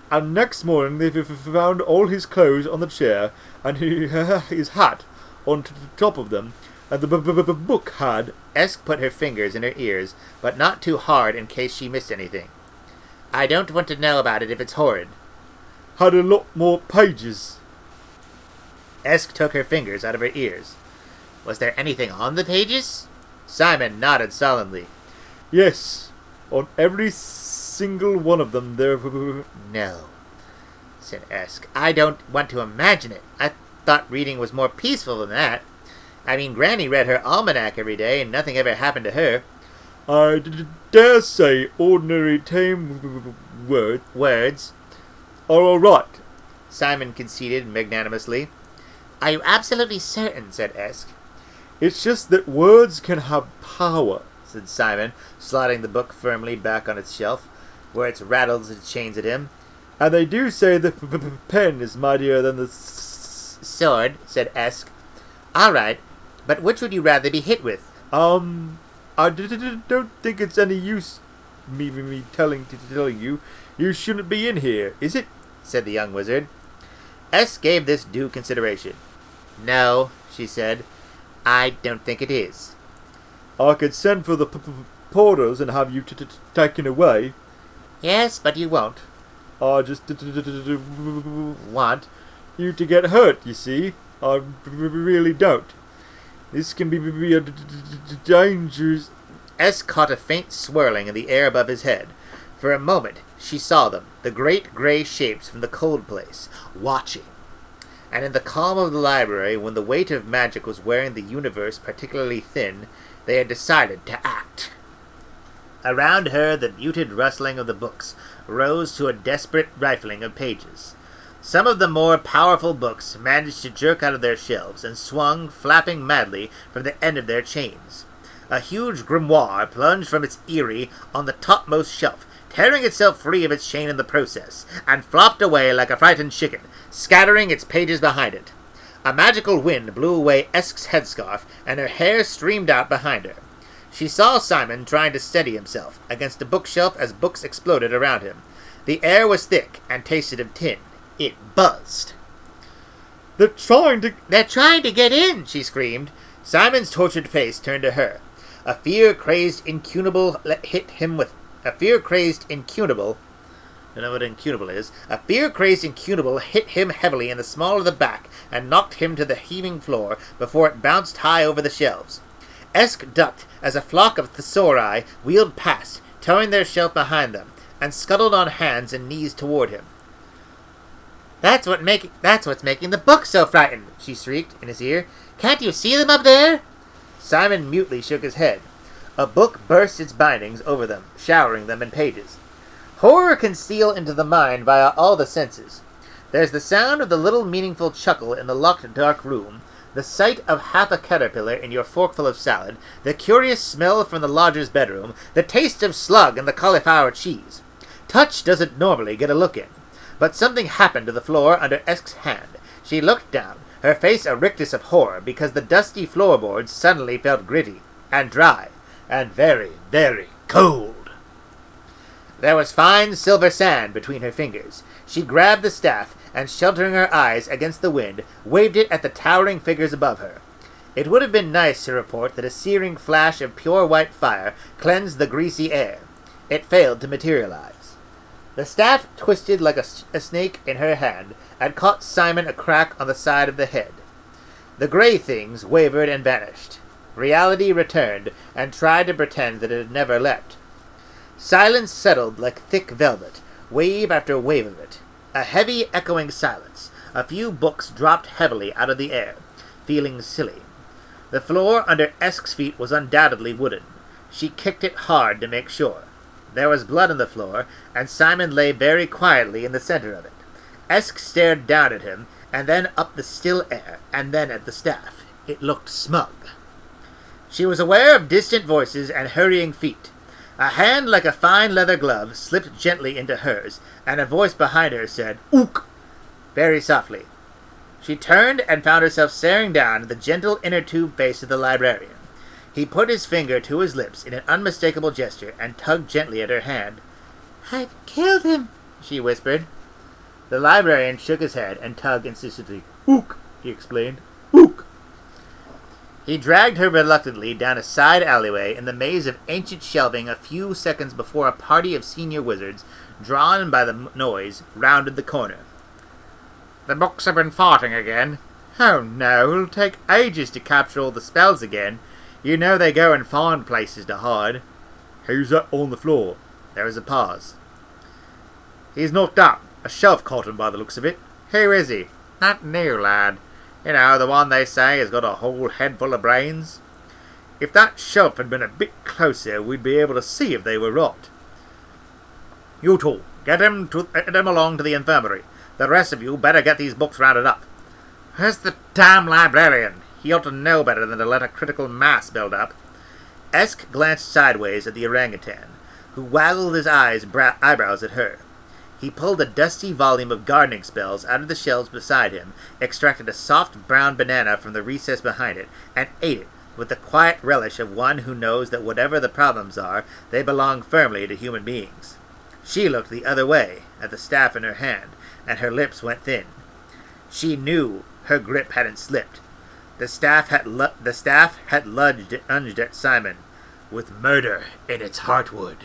And next morning they found all his clothes on the chair, and his hat on top of them, and the book had... Esk put her fingers in her ears, but not too hard in case she missed anything. I don't want to know about it if it's horrid. Had a lot more pages. Esk took her fingers out of her ears. Was there anything on the pages? Simon nodded solemnly. Yes, on every single one of them there... No, said Esk. I don't want to imagine it. I thought reading was more peaceful than that. I mean, Granny read her almanac every day and nothing ever happened to her. I dare say ordinary tame words are all right, Simon conceded magnanimously. Are you absolutely certain? Said Esk. It's just that words can have power, said Simon, sliding the book firmly back on its shelf, where its rattles and chains at him. And they do say the pen is mightier than the sword, said Esk. All right, but which would you rather be hit with? I don't think it's any use me telling you. You shouldn't be in here, is it? Said the young wizard. Esk gave this due consideration. No, she said. I don't think it is. I could send for the porters and have you taken away. Yes, but you won't. I just want you to get hurt, you see. I really don't. This can be a dangerous... Esk caught a faint swirling in the air above his head. For a moment, she saw them, the great grey shapes from the cold place, watching. And in the calm of the library, when the weight of magic was wearing the universe particularly thin, they had decided to act. Around her, the muted rustling of the books rose to a desperate rifling of pages. Some of the more powerful books managed to jerk out of their shelves and swung, flapping madly, from the end of their chains. A huge grimoire plunged from its eyrie on the topmost shelf, tearing itself free of its chain in the process, and flopped away like a frightened chicken, scattering its pages behind it. A magical wind blew away Esk's headscarf, and her hair streamed out behind her. She saw Simon trying to steady himself against a bookshelf as books exploded around him. The air was thick and tasted of tin. It buzzed. They're trying to get in, she screamed. Simon's tortured face turned to her. A fear-crazed incunable hit him with... A fear-crazed incunable... I don't know what incunable is. A fear-crazed incunable hit him heavily in the small of the back and knocked him to the heaving floor before it bounced high over the shelves. Esk ducked as a flock of thesauri wheeled past, towing their shelf behind them, and scuttled on hands and knees toward him. That's what's making the book so frightened, she shrieked in his ear. Can't you see them up there? Simon mutely shook his head. A book burst its bindings over them, showering them in pages. Horror can steal into the mind via all the senses. There's the sound of the little meaningful chuckle in the locked dark room, the sight of half a caterpillar in your forkful of salad, the curious smell from the lodger's bedroom, the taste of slug in the cauliflower cheese. Touch doesn't normally get a look in. But something happened to the floor under Esk's hand. She looked down, her face a rictus of horror, because the dusty floorboards suddenly felt gritty, and dry, and very, very cold. There was fine silver sand between her fingers. She grabbed the staff, and sheltering her eyes against the wind, waved it at the towering figures above her. It would have been nice to report that a searing flash of pure white fire cleansed the greasy air. It failed to materialize. The staff twisted like a snake in her hand and caught Simon a crack on the side of the head. The gray things wavered and vanished. Reality returned and tried to pretend that it had never leapt. Silence settled like thick velvet, wave after wave of it. A heavy, echoing silence. A few books dropped heavily out of the air, feeling silly. The floor under Esk's feet was undoubtedly wooden. She kicked it hard to make sure. There was blood on the floor, and Simon lay very quietly in the center of it. Esk stared down at him, and then up the still air, and then at the staff. It looked smug. She was aware of distant voices and hurrying feet. A hand like a fine leather glove slipped gently into hers, and a voice behind her said, "Ook!" very softly. She turned and found herself staring down at the gentle inner tube face of the librarian. He put his finger to his lips in an unmistakable gesture and tugged gently at her hand. "I've killed him," she whispered. The librarian shook his head and tugged insistently. "Ook," he explained. "Ook." He dragged her reluctantly down a side alleyway in the maze of ancient shelving a few seconds before a party of senior wizards, drawn by the noise, rounded the corner. "The books have been farting again." "Oh no, it'll take ages to capture all the spells again. You know they go and find places to hide." "Who's that on the floor?" There was a pause. "He's knocked up. A shelf caught him by the looks of it." "Who is he?" "That new lad. You know, the one they say has got a whole head full of brains." "If that shelf had been a bit closer, we'd be able to see if they were rot." "You two, get him along to the infirmary. The rest of you better get these books rounded up." "Where's the damn librarian? He ought to know better than to let a critical mass build up." Esk glanced sideways at the orangutan, who waggled his eyebrows at her. He pulled a dusty volume of gardening spells out of the shelves beside him, extracted a soft brown banana from the recess behind it, and ate it with the quiet relish of one who knows that whatever the problems are, they belong firmly to human beings. She looked the other way, at the staff in her hand, and her lips went thin. She knew her grip hadn't slipped. The staff had lunged at Simon, with murder in its heartwood.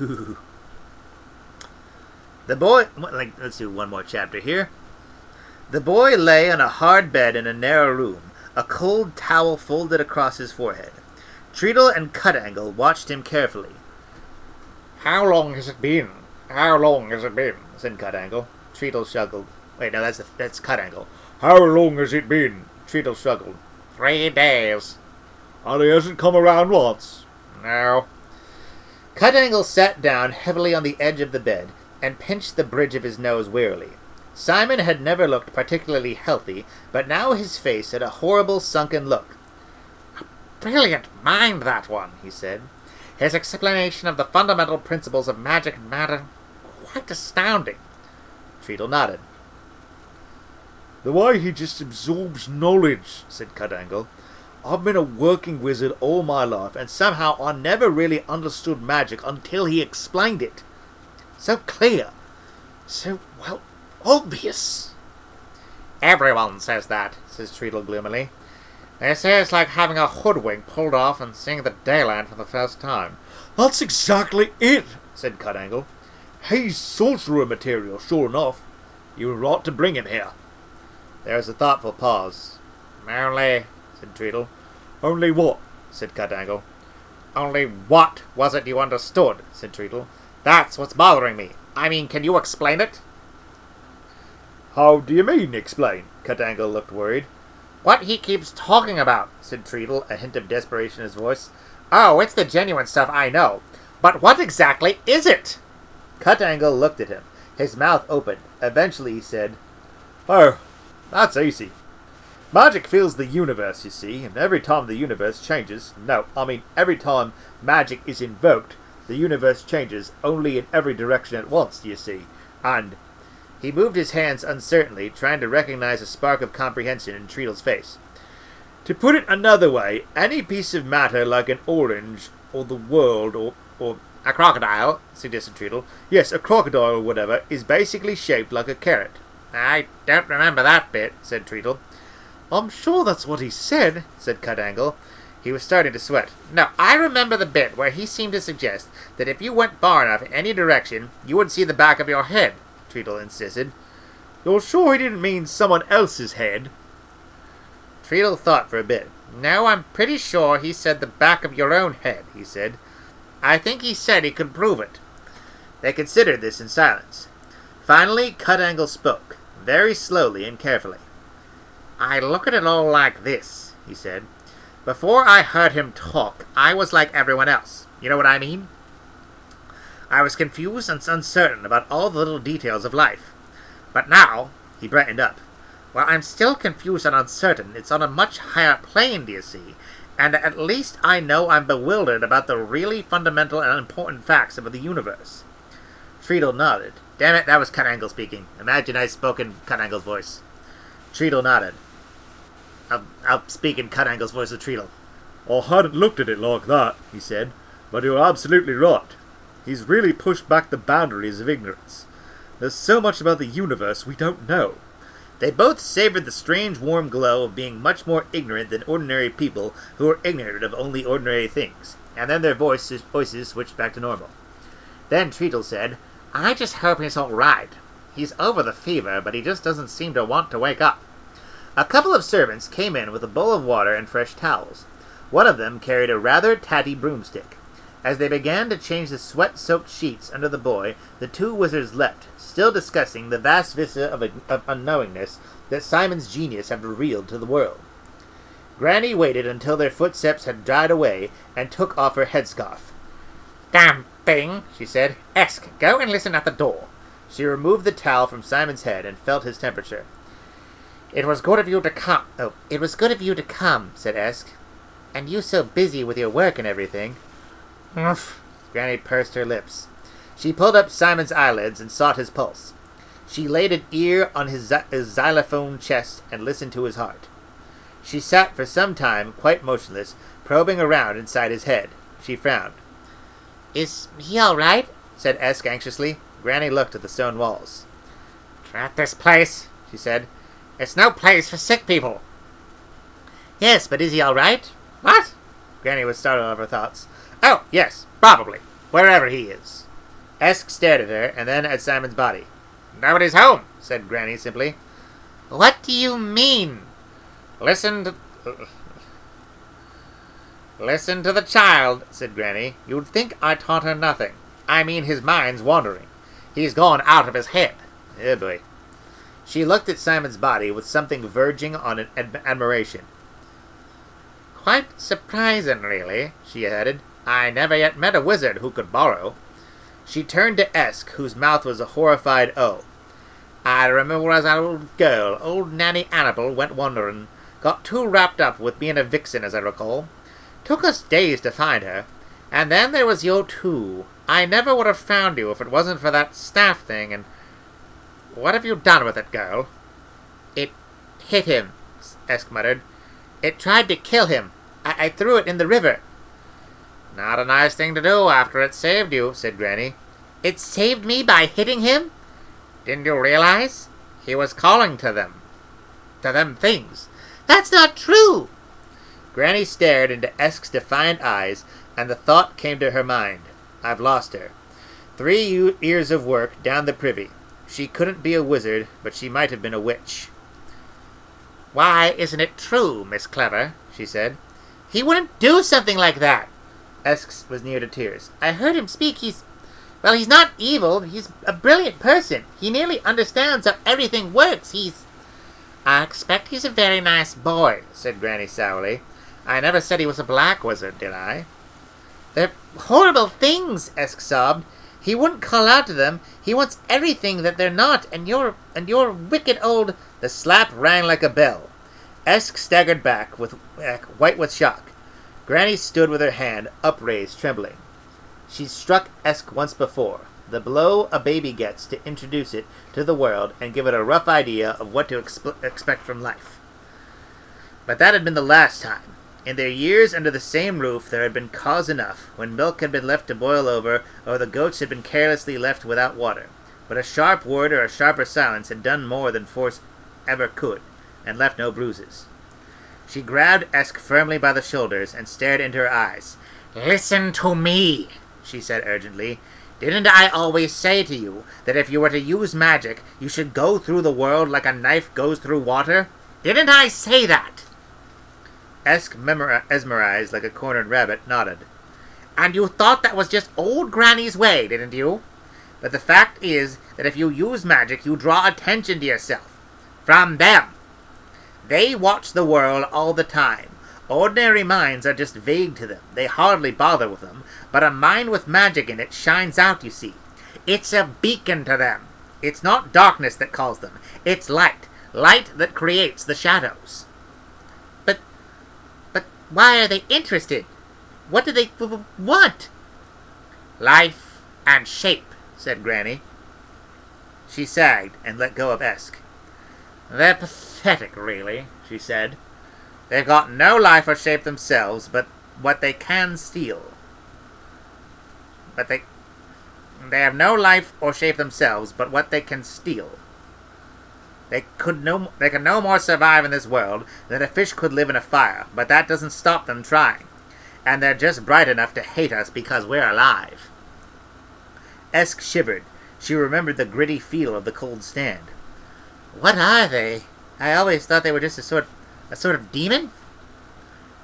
Ooh. The boy... let's do one more chapter here. The boy lay on a hard bed in a narrow room, a cold towel folded across his forehead. Treadle and Cut-Angle watched him carefully. "How long has it been? How long has it been?" said Cut-Angle. Treadle shrugged. Wait, no, that's Cut-Angle. "How long has it been?" Treadle shrugged. 3 days. "And he hasn't come around once?" "No." Cut-Angle sat down heavily on the edge of the bed and pinched the bridge of his nose wearily. Simon had never looked particularly healthy, but now his face had a horrible sunken look. "A brilliant mind, that one," he said. "His explanation of the fundamental principles of magic and matter, quite astounding." Treadle nodded. "The way he just absorbs knowledge," said Cut-Angle. "I've been a working wizard all my life, and somehow I never really understood magic until he explained it. So clear. So, well, obvious." "Everyone says that," says Treadle gloomily. "They say it's like having a hoodwink pulled off and seeing the daylight for the first time." "That's exactly it," said Cut-Angle. "He's sorcerer material, sure enough. You were right to bring him here." There was a thoughtful pause. "Only," said Treadle. "Only what?" said Cut-Angle. "Only what was it you understood?" said Treadle. "That's what's bothering me. I mean, can you explain it?" "How do you mean, explain?" Cut-Angle looked worried. "What he keeps talking about," said Treadle, a hint of desperation in his voice. "Oh, it's the genuine stuff, I know. But what exactly is it?" Cut-Angle looked at him, his mouth open. Eventually he said, "Oh, that's easy. Magic fills the universe, you see, and every time the universe changes... every time magic is invoked, the universe changes only in every direction at once, you see. And..." He moved his hands uncertainly, trying to recognize a spark of comprehension in Treadle's face. "To put it another way, any piece of matter like an orange, or the world, or "A crocodile," suggested Treadle. "Yes, a crocodile or whatever, is basically shaped like a carrot." "I don't remember that bit," said Treadle. "I'm sure that's what he said," said Cut-Angle. He was starting to sweat. "No, I remember the bit where he seemed to suggest that if you went far enough in any direction, you would see the back of your head," Treacle insisted. You're sure he didn't mean someone else's head? Treacle thought for a bit. "No, I'm pretty sure he said the back of your own head," he said. "I think he said he could prove it." They considered this in silence. Finally, Cut Angle spoke, very slowly and carefully. "I look at it all like this," he said. "Before I heard him talk, I was like everyone else. You know what I mean? I was confused and uncertain about all the little details of life. But now," he brightened up, "well, I'm still confused and uncertain. It's on a much higher plane, do you see? And at least I know I'm bewildered about the really fundamental and important facts of the universe." Treacle nodded. Damn it, that was Cut Angle speaking. Imagine I'd spoken Cut Angle's voice. Treacle nodded. I'll speak in Cut Angle's voice with Treacle. "I hadn't looked at it like that," he said, "but you're absolutely right. He's really pushed back the boundaries of ignorance. There's so much about the universe we don't know." They both savored the strange warm glow of being much more ignorant than ordinary people who are ignorant of only ordinary things, and then their voices switched back to normal. Then Treacle said, "I just hope he's all right. He's over the fever, but he just doesn't seem to want to wake up." A couple of servants came in with a bowl of water and fresh towels. One of them carried a rather tatty broomstick. As they began to change the sweat-soaked sheets under the boy, the two wizards left, still discussing the vast vista of unknowingness that Simon's genius had revealed to the world. Granny waited until their footsteps had died away and took off her headscarf. "Damn thing," she said. "Esk, go and listen at the door." She removed the towel from Simon's head and felt his temperature. It was good of you to come, said Esk. "And you so busy with your work and everything." "Oof." Granny pursed her lips. She pulled up Simon's eyelids and sought his pulse. She laid an ear on his xylophone chest and listened to his heart. She sat for some time, quite motionless, probing around inside his head. She frowned. "Is he all right?" said Esk anxiously. Granny looked at the stone walls. "Drat this place," she said. "It's no place for sick people." "Yes, but is he all right?" "What?" Granny was startled out of her thoughts. "Oh, yes, probably. Wherever he is." Esk stared at her, and then at Simon's body. "Nobody's home," said Granny simply. "What do you mean?" Listen to the child," said Granny. "You'd think I taught her nothing. I mean, his mind's wandering. He's gone out of his head." Oh boy. She looked at Simon's body with something verging on an admiration. "Quite surprising, really," she added. "I never yet met a wizard who could borrow." She turned to Esk, whose mouth was a horrified O. "I remember as an old girl, old Nanny Annabel went wandering. Got too wrapped up with being a vixen, as I recall. Took us days to find her. And then there was you too. I never would have found you if it wasn't for that staff thing, and... What have you done with it, girl?" "It hit him," Esk muttered. "It tried to kill him. I threw it in the river." "Not a nice thing to do after it saved you," said Granny. "It saved me by hitting him?" "Didn't you realize? He was calling to them. To them things." "That's not true!" Granny stared into Esk's defiant eyes, and the thought came to her mind. I've lost her. 3 years of work down the privy. She couldn't be a wizard, but she might have been a witch. "Why isn't it true, Miss Clever?" she said. "He wouldn't do something like that." Esk was near to tears. "I heard him speak. He's not evil. He's a brilliant person. He nearly understands how everything works. "I expect he's a very nice boy," said Granny sourly. "I never said he was a black wizard, did I?" "They're horrible things," Esk sobbed. "He wouldn't call out to them. He wants everything that they're not, and you're wicked old—" The slap rang like a bell. Esk staggered back, white with shock. Granny stood with her hand upraised, trembling. She'd struck Esk once before, the blow a baby gets to introduce it to the world and give it a rough idea of what to expect from life. But that had been the last time. In their years under the same roof there had been cause enough, when milk had been left to boil over, or the goats had been carelessly left without water. But a sharp word or a sharper silence had done more than force ever could, and left no bruises. She grabbed Esk firmly by the shoulders and stared into her eyes. "Listen to me," she said urgently. "Didn't I always say to you that if you were to use magic, you should go through the world like a knife goes through water? Didn't I say that?" Esk, mesmerized like a cornered rabbit, nodded. "And you thought that was just old Granny's way, didn't you? But the fact is that if you use magic, you draw attention to yourself. From them. They watch the world all the time. Ordinary minds are just vague to them. They hardly bother with them. But a mind with magic in it shines out, you see. It's a beacon to them. It's not darkness that calls them. It's light. Light that creates the shadows." But why are they interested? What do they want?" "Life and shape," said Granny. She sagged and let go of Esk. "They're pathetic, really," she said. "They've got no life or shape themselves, but what they can steal. But they have no life or shape themselves, but what they can steal. They can no more survive in this world than a fish could live in a fire, but that doesn't stop them trying. And they're just bright enough to hate us because we're alive." Esk shivered. She remembered the gritty feel of the cold stand. "What are they? I always thought they were just a sort of demon?"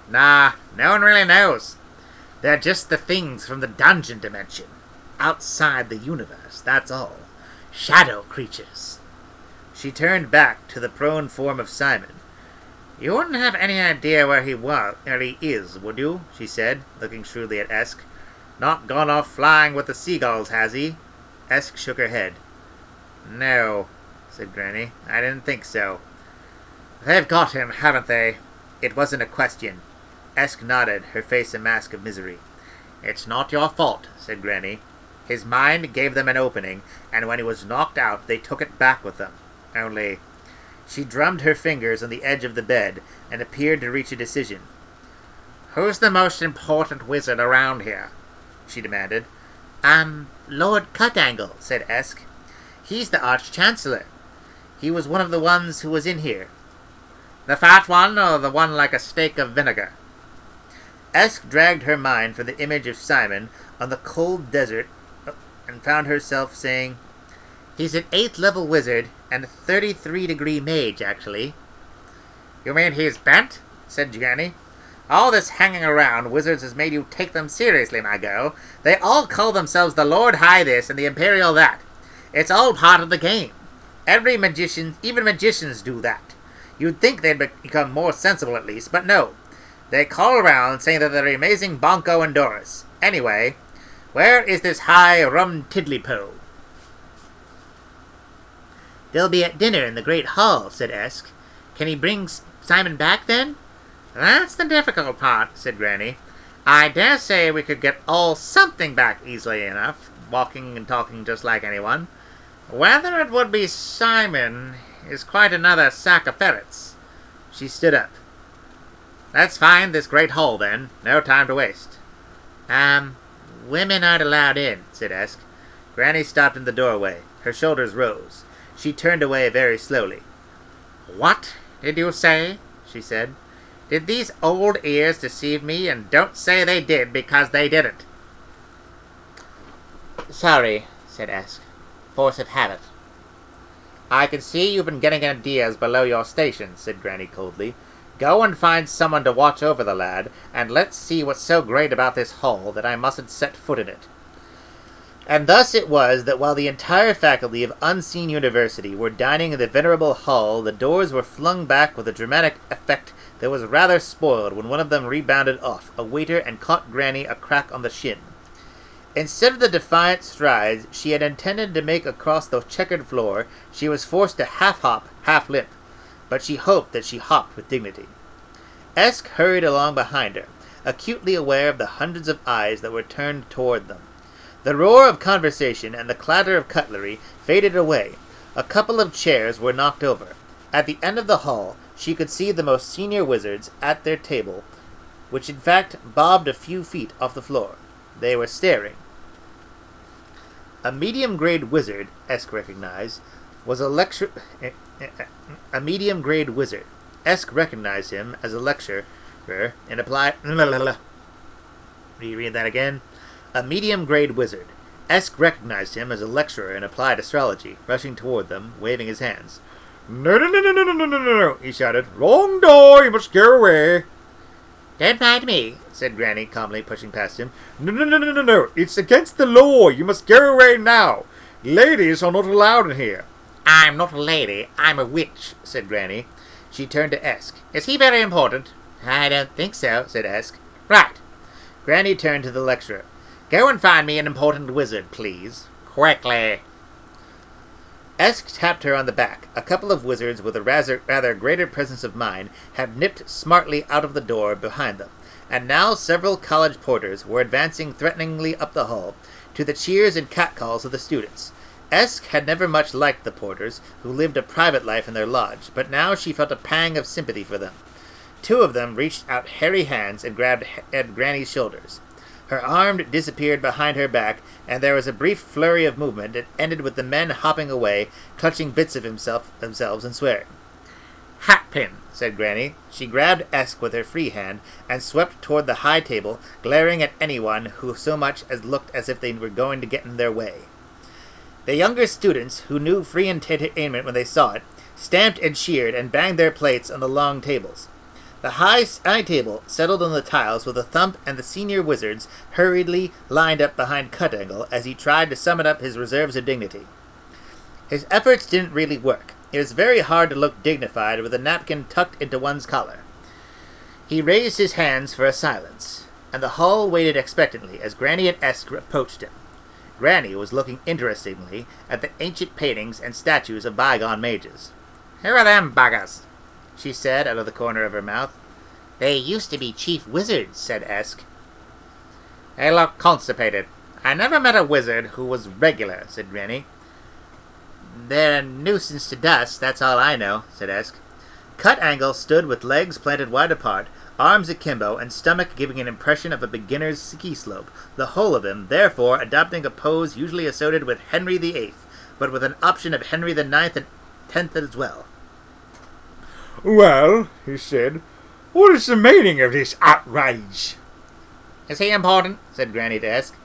"Nah, no one really knows. They're just the things from the dungeon dimension. Outside the universe, that's all. Shadow creatures." She turned back to the prone form of Simon. "You wouldn't have any idea where he is, would you?" she said, looking shrewdly at Esk. "Not gone off flying with the seagulls, has he?" Esk shook her head. "No," said Granny. "I didn't think so." "They've got him, haven't they?" It wasn't a question. Esk nodded, her face a mask of misery. "It's not your fault," said Granny. "His mind gave them an opening, and when he was knocked out, they took it back with them. Only..." She drummed her fingers on the edge of the bed and appeared to reach a decision. "Who's the most important wizard around here?" she demanded. Lord Cutangle," said Esk. "He's the Arch-Chancellor. He was one of the ones who was in here." "The fat one, or the one like a steak of vinegar?" Esk dragged her mind from the image of Simon on the cold desert and found herself saying, "He's an 8th level wizard and a 33-degree mage, actually." "You mean he's bent?" said Granny. "All this hanging around wizards has made you take them seriously, my girl. They all call themselves the Lord High this and the Imperial that. It's all part of the game. Even magicians do that. You'd think they'd become more sensible at least, but no. They call around saying that they're amazing Bonko and Doris. Anyway, where is this high rum-tiddly-po?" "They'll be at dinner in the Great Hall," said Esk. "Can he bring Simon back, then?" "That's the difficult part," said Granny. "I dare say we could get all something back easily enough, walking and talking just like anyone. Whether it would be Simon is quite another sack of ferrets." She stood up. "Let's find this Great Hall, then. No time to waste." Women aren't allowed in," said Esk. Granny stopped in the doorway. Her shoulders rose. She turned away very slowly. "What did you say?" she said. "Did these old ears deceive me? And don't say they did, because they didn't." "Sorry," said Esk. "Force of habit." "I can see you've been getting ideas below your station," said Granny coldly. "Go and find someone to watch over the lad, and let's see what's so great about this hall that I mustn't set foot in it." And thus it was that while the entire faculty of Unseen University were dining in the venerable hall, the doors were flung back with a dramatic effect that was rather spoiled when one of them rebounded off a waiter and caught Granny a crack on the shin. Instead of the defiant strides she had intended to make across the checkered floor, she was forced to half-hop, half-limp, but she hoped that she hopped with dignity. Esk hurried along behind her, acutely aware of the hundreds of eyes that were turned toward them. The roar of conversation and the clatter of cutlery faded away. A couple of chairs were knocked over. At the end of the hall, she could see the most senior wizards at their table, which in fact bobbed a few feet off the floor. They were staring. A medium-grade wizard, Esk recognized, was a medium-grade wizard Esk recognized him as a lecturer and applied... Reread that again. A medium-grade wizard. Esk recognized him as a lecturer in applied astrology, rushing toward them, waving his hands. No, no, no, no, no, no, no, no, no, he shouted. Wrong door, you must go away. Don't mind me, said Granny, calmly pushing past him. No, no, no, no, no, no, it's against the law. You must go away now. Ladies are not allowed in here. I'm not a lady, I'm a witch, said Granny. She turned to Esk. Is he very important? I don't think so, said Esk. Right. Granny turned to the lecturer. Go and find me an important wizard, please. Quickly. Esk tapped her on the back. A couple of wizards with a rather greater presence of mind had nipped smartly out of the door behind them, and now several college porters were advancing threateningly up the hall, to the cheers and catcalls of the students. Esk had never much liked the porters, who lived a private life in their lodge, but now she felt a pang of sympathy for them. Two of them reached out hairy hands and grabbed at Granny's shoulders. Her arm disappeared behind her back, and there was a brief flurry of movement that ended with the men hopping away, clutching bits of themselves and swearing. Hatpin, said Granny. She grabbed Esk with her free hand and swept toward the high table, glaring at anyone who so much as looked as if they were going to get in their way. The younger students, who knew free entertainment when they saw it, stamped and cheered and banged their plates on the long tables. The high table settled on the tiles with a thump, and the senior wizards hurriedly lined up behind Cut-Angle as he tried to summon up his reserves of dignity. His efforts didn't really work. It was very hard to look dignified with a napkin tucked into one's collar. He raised his hands for a silence, and the hall waited expectantly as Granny and Esk approached him. Granny was looking interestedly at the ancient paintings and statues of bygone mages. Who are them buggers? She said out of the corner of her mouth. They used to be chief wizards, said Esk. They look constipated. I never met a wizard who was regular, said Granny. They're a nuisance to dust, that's all I know, said Esk. Cut-Angle stood with legs planted wide apart, arms akimbo, and stomach giving an impression of a beginner's ski slope, the whole of him, therefore, adopting a pose usually associated with Henry VIII, but with an option of Henry IX and X as well. Well, he said, what is the meaning of this outrage? Is he important? Said Granny to Esk.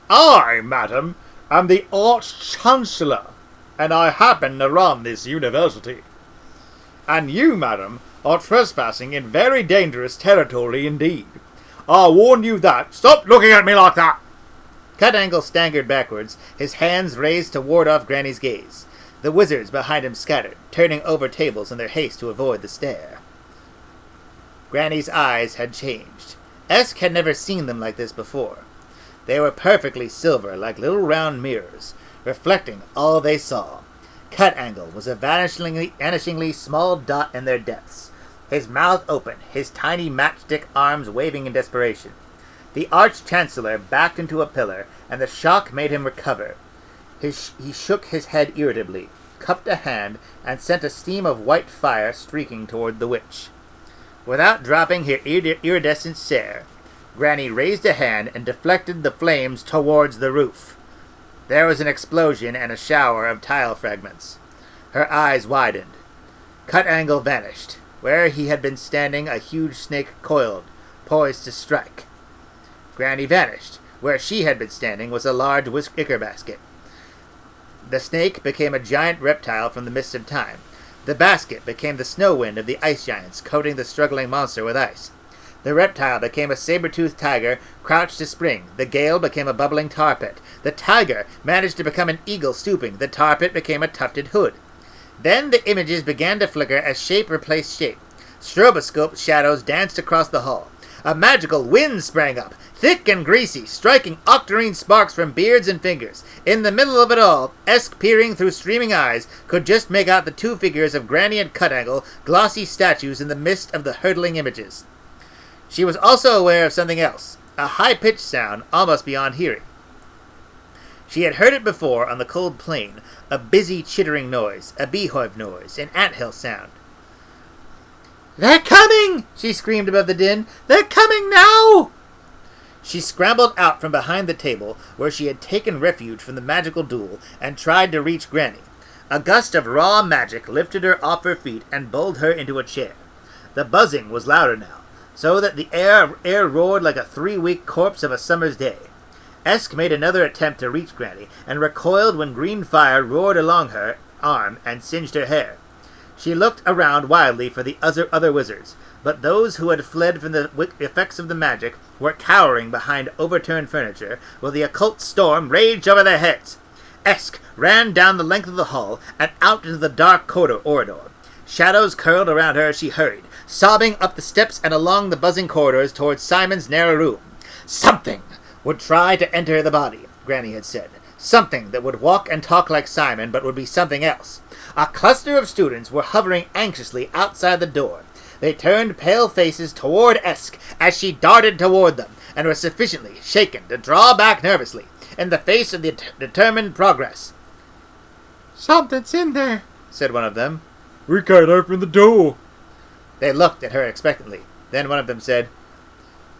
I, madam, am the Arch-Chancellor, and I happen to run this university. And you, madam, are trespassing in very dangerous territory indeed. I warn you that. Stop looking at me like that! Cut-Angle staggered backwards, his hands raised to ward off Granny's gaze. The wizards behind him scattered, turning over tables in their haste to avoid the stare. Granny's eyes had changed. Esk had never seen them like this before. They were perfectly silver, like little round mirrors, reflecting all they saw. Cut-Angle was a vanishingly small dot in their depths, his mouth open, his tiny matchstick arms waving in desperation. The Arch-Chancellor backed into a pillar, and the shock made him recover. He shook his head irritably, cupped a hand, and sent a stream of white fire streaking toward the witch. Without dropping her iridescent stare, Granny raised a hand and deflected the flames towards the roof. There was an explosion and a shower of tile fragments. Her eyes widened. Cut-Angle vanished. Where he had been standing, a huge snake coiled, poised to strike. Granny vanished. Where she had been standing was a large wicker basket. The snake became a giant reptile from the mist of time. The basket became the snow wind of the ice giants, coating the struggling monster with ice. The reptile became a saber-toothed tiger, crouched to spring. The gale became a bubbling tar pit. The tiger managed to become an eagle stooping. The tar pit became a tufted hood. Then the images began to flicker as shape replaced shape. Stroboscope shadows danced across the hall. A magical wind sprang up, thick and greasy, striking octarine sparks from beards and fingers. In the middle of it all, Esk, peering through streaming eyes, could just make out the two figures of Granny and Cut-Angle, glossy statues in the mist of the hurtling images. She was also aware of something else, a high-pitched sound almost beyond hearing. She had heard it before on the cold plain, a busy chittering noise, a beehive noise, an anthill sound. "They're coming!" she screamed above the din. "They're coming now!" She scrambled out from behind the table where she had taken refuge from the magical duel and tried to reach Granny. A gust of raw magic lifted her off her feet and bowled her into a chair. The buzzing was louder now, so that the air roared like a 3-week corpse of a summer's day. Esk made another attempt to reach Granny, and recoiled when green fire roared along her arm and singed her hair. She looked around wildly for the other wizards, but those who had fled from the effects of the magic were cowering behind overturned furniture, while the occult storm raged over their heads. Esk ran down the length of the hall and out into the dark corridor. Shadows curled around her as she hurried, sobbing up the steps and along the buzzing corridors towards Simon's narrow room. Something would try to enter the body, Granny had said. Something that would walk and talk like Simon, but would be something else. A cluster of students were hovering anxiously outside the door. They turned pale faces toward Esk as she darted toward them, and were sufficiently shaken to draw back nervously, in the face of the determined progress. "Something's in there," said one of them. "We can't open the door." They looked at her expectantly. Then one of them said,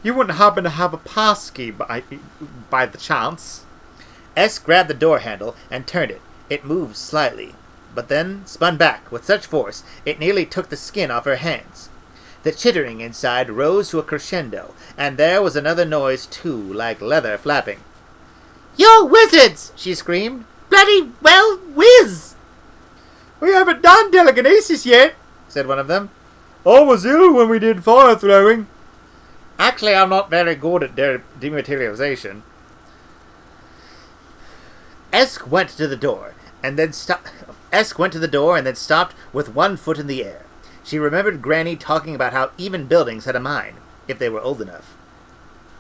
"You wouldn't happen to have a passkey by the chance?" Esk grabbed the door handle and turned it. It moved slightly, but then spun back with such force it nearly took the skin off her hands. The chittering inside rose to a crescendo, and there was another noise too, like leather flapping. "You're wizards!" she screamed. "Bloody well whiz!" "We haven't done telekinesis yet," said one of them. "I was ill when we did fire throwing." "Actually, I'm not very good at dematerialization." Esk went to the door and then stopped with one foot in the air. She remembered Granny talking about how even buildings had a mind, if they were old enough.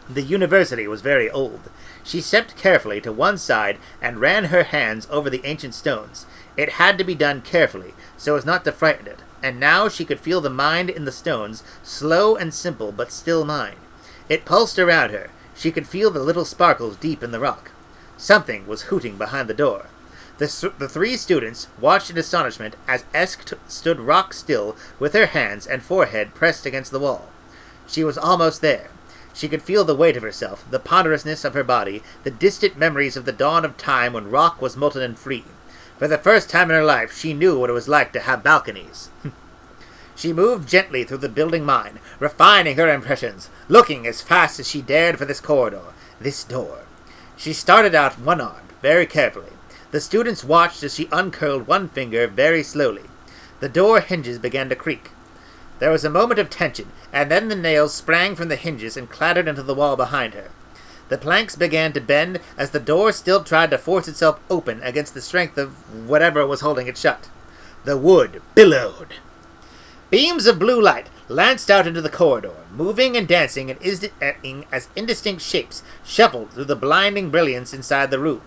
The university was very old. She stepped carefully to one side and ran her hands over the ancient stones. It had to be done carefully, so as not to frighten it, and now she could feel the mind in the stones, slow and simple, but still mind. It pulsed around her. She could feel the little sparkles deep in the rock. Something was hooting behind the door. The 3 students watched in astonishment as Esk stood rock still with her hands and forehead pressed against the wall. She was almost there. She could feel the weight of herself, the ponderousness of her body, the distant memories of the dawn of time when rock was molten and free. For the first time in her life, she knew what it was like to have balconies. She moved gently through the building mind, refining her impressions, looking as fast as she dared for this corridor, this door. She started out one-armed, very carefully. The students watched as she uncurled one finger very slowly. The door hinges began to creak. There was a moment of tension, and then the nails sprang from the hinges and clattered into the wall behind her. The planks began to bend as the door still tried to force itself open against the strength of whatever was holding it shut. The wood billowed. Beams of blue light lanced out into the corridor, moving and dancing as indistinct shapes shuffled through the blinding brilliance inside the room.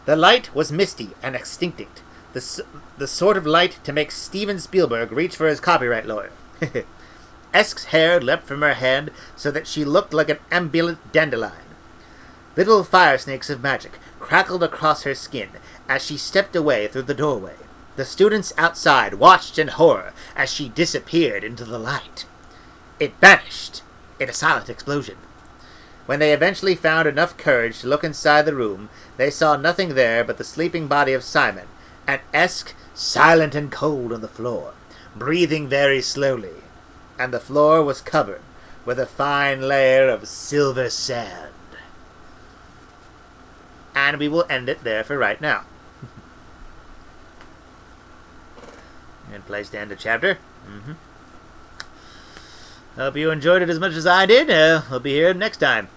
The light was misty and extinct, the sort of light to make Steven Spielberg reach for his copyright lawyer. Esk's hair leapt from her head so that she looked like an ambulant dandelion. Little fire snakes of magic crackled across her skin as she stepped away through the doorway. The students outside watched in horror as she disappeared into the light. It vanished in a silent explosion. When they eventually found enough courage to look inside the room, they saw nothing there but the sleeping body of Simon, and Esk silent and cold on the floor, breathing very slowly, and the floor was covered with a fine layer of silver sand. And we will end it there for right now. And place to end the chapter. Hope you enjoyed it as much as I did. We'll be here next time.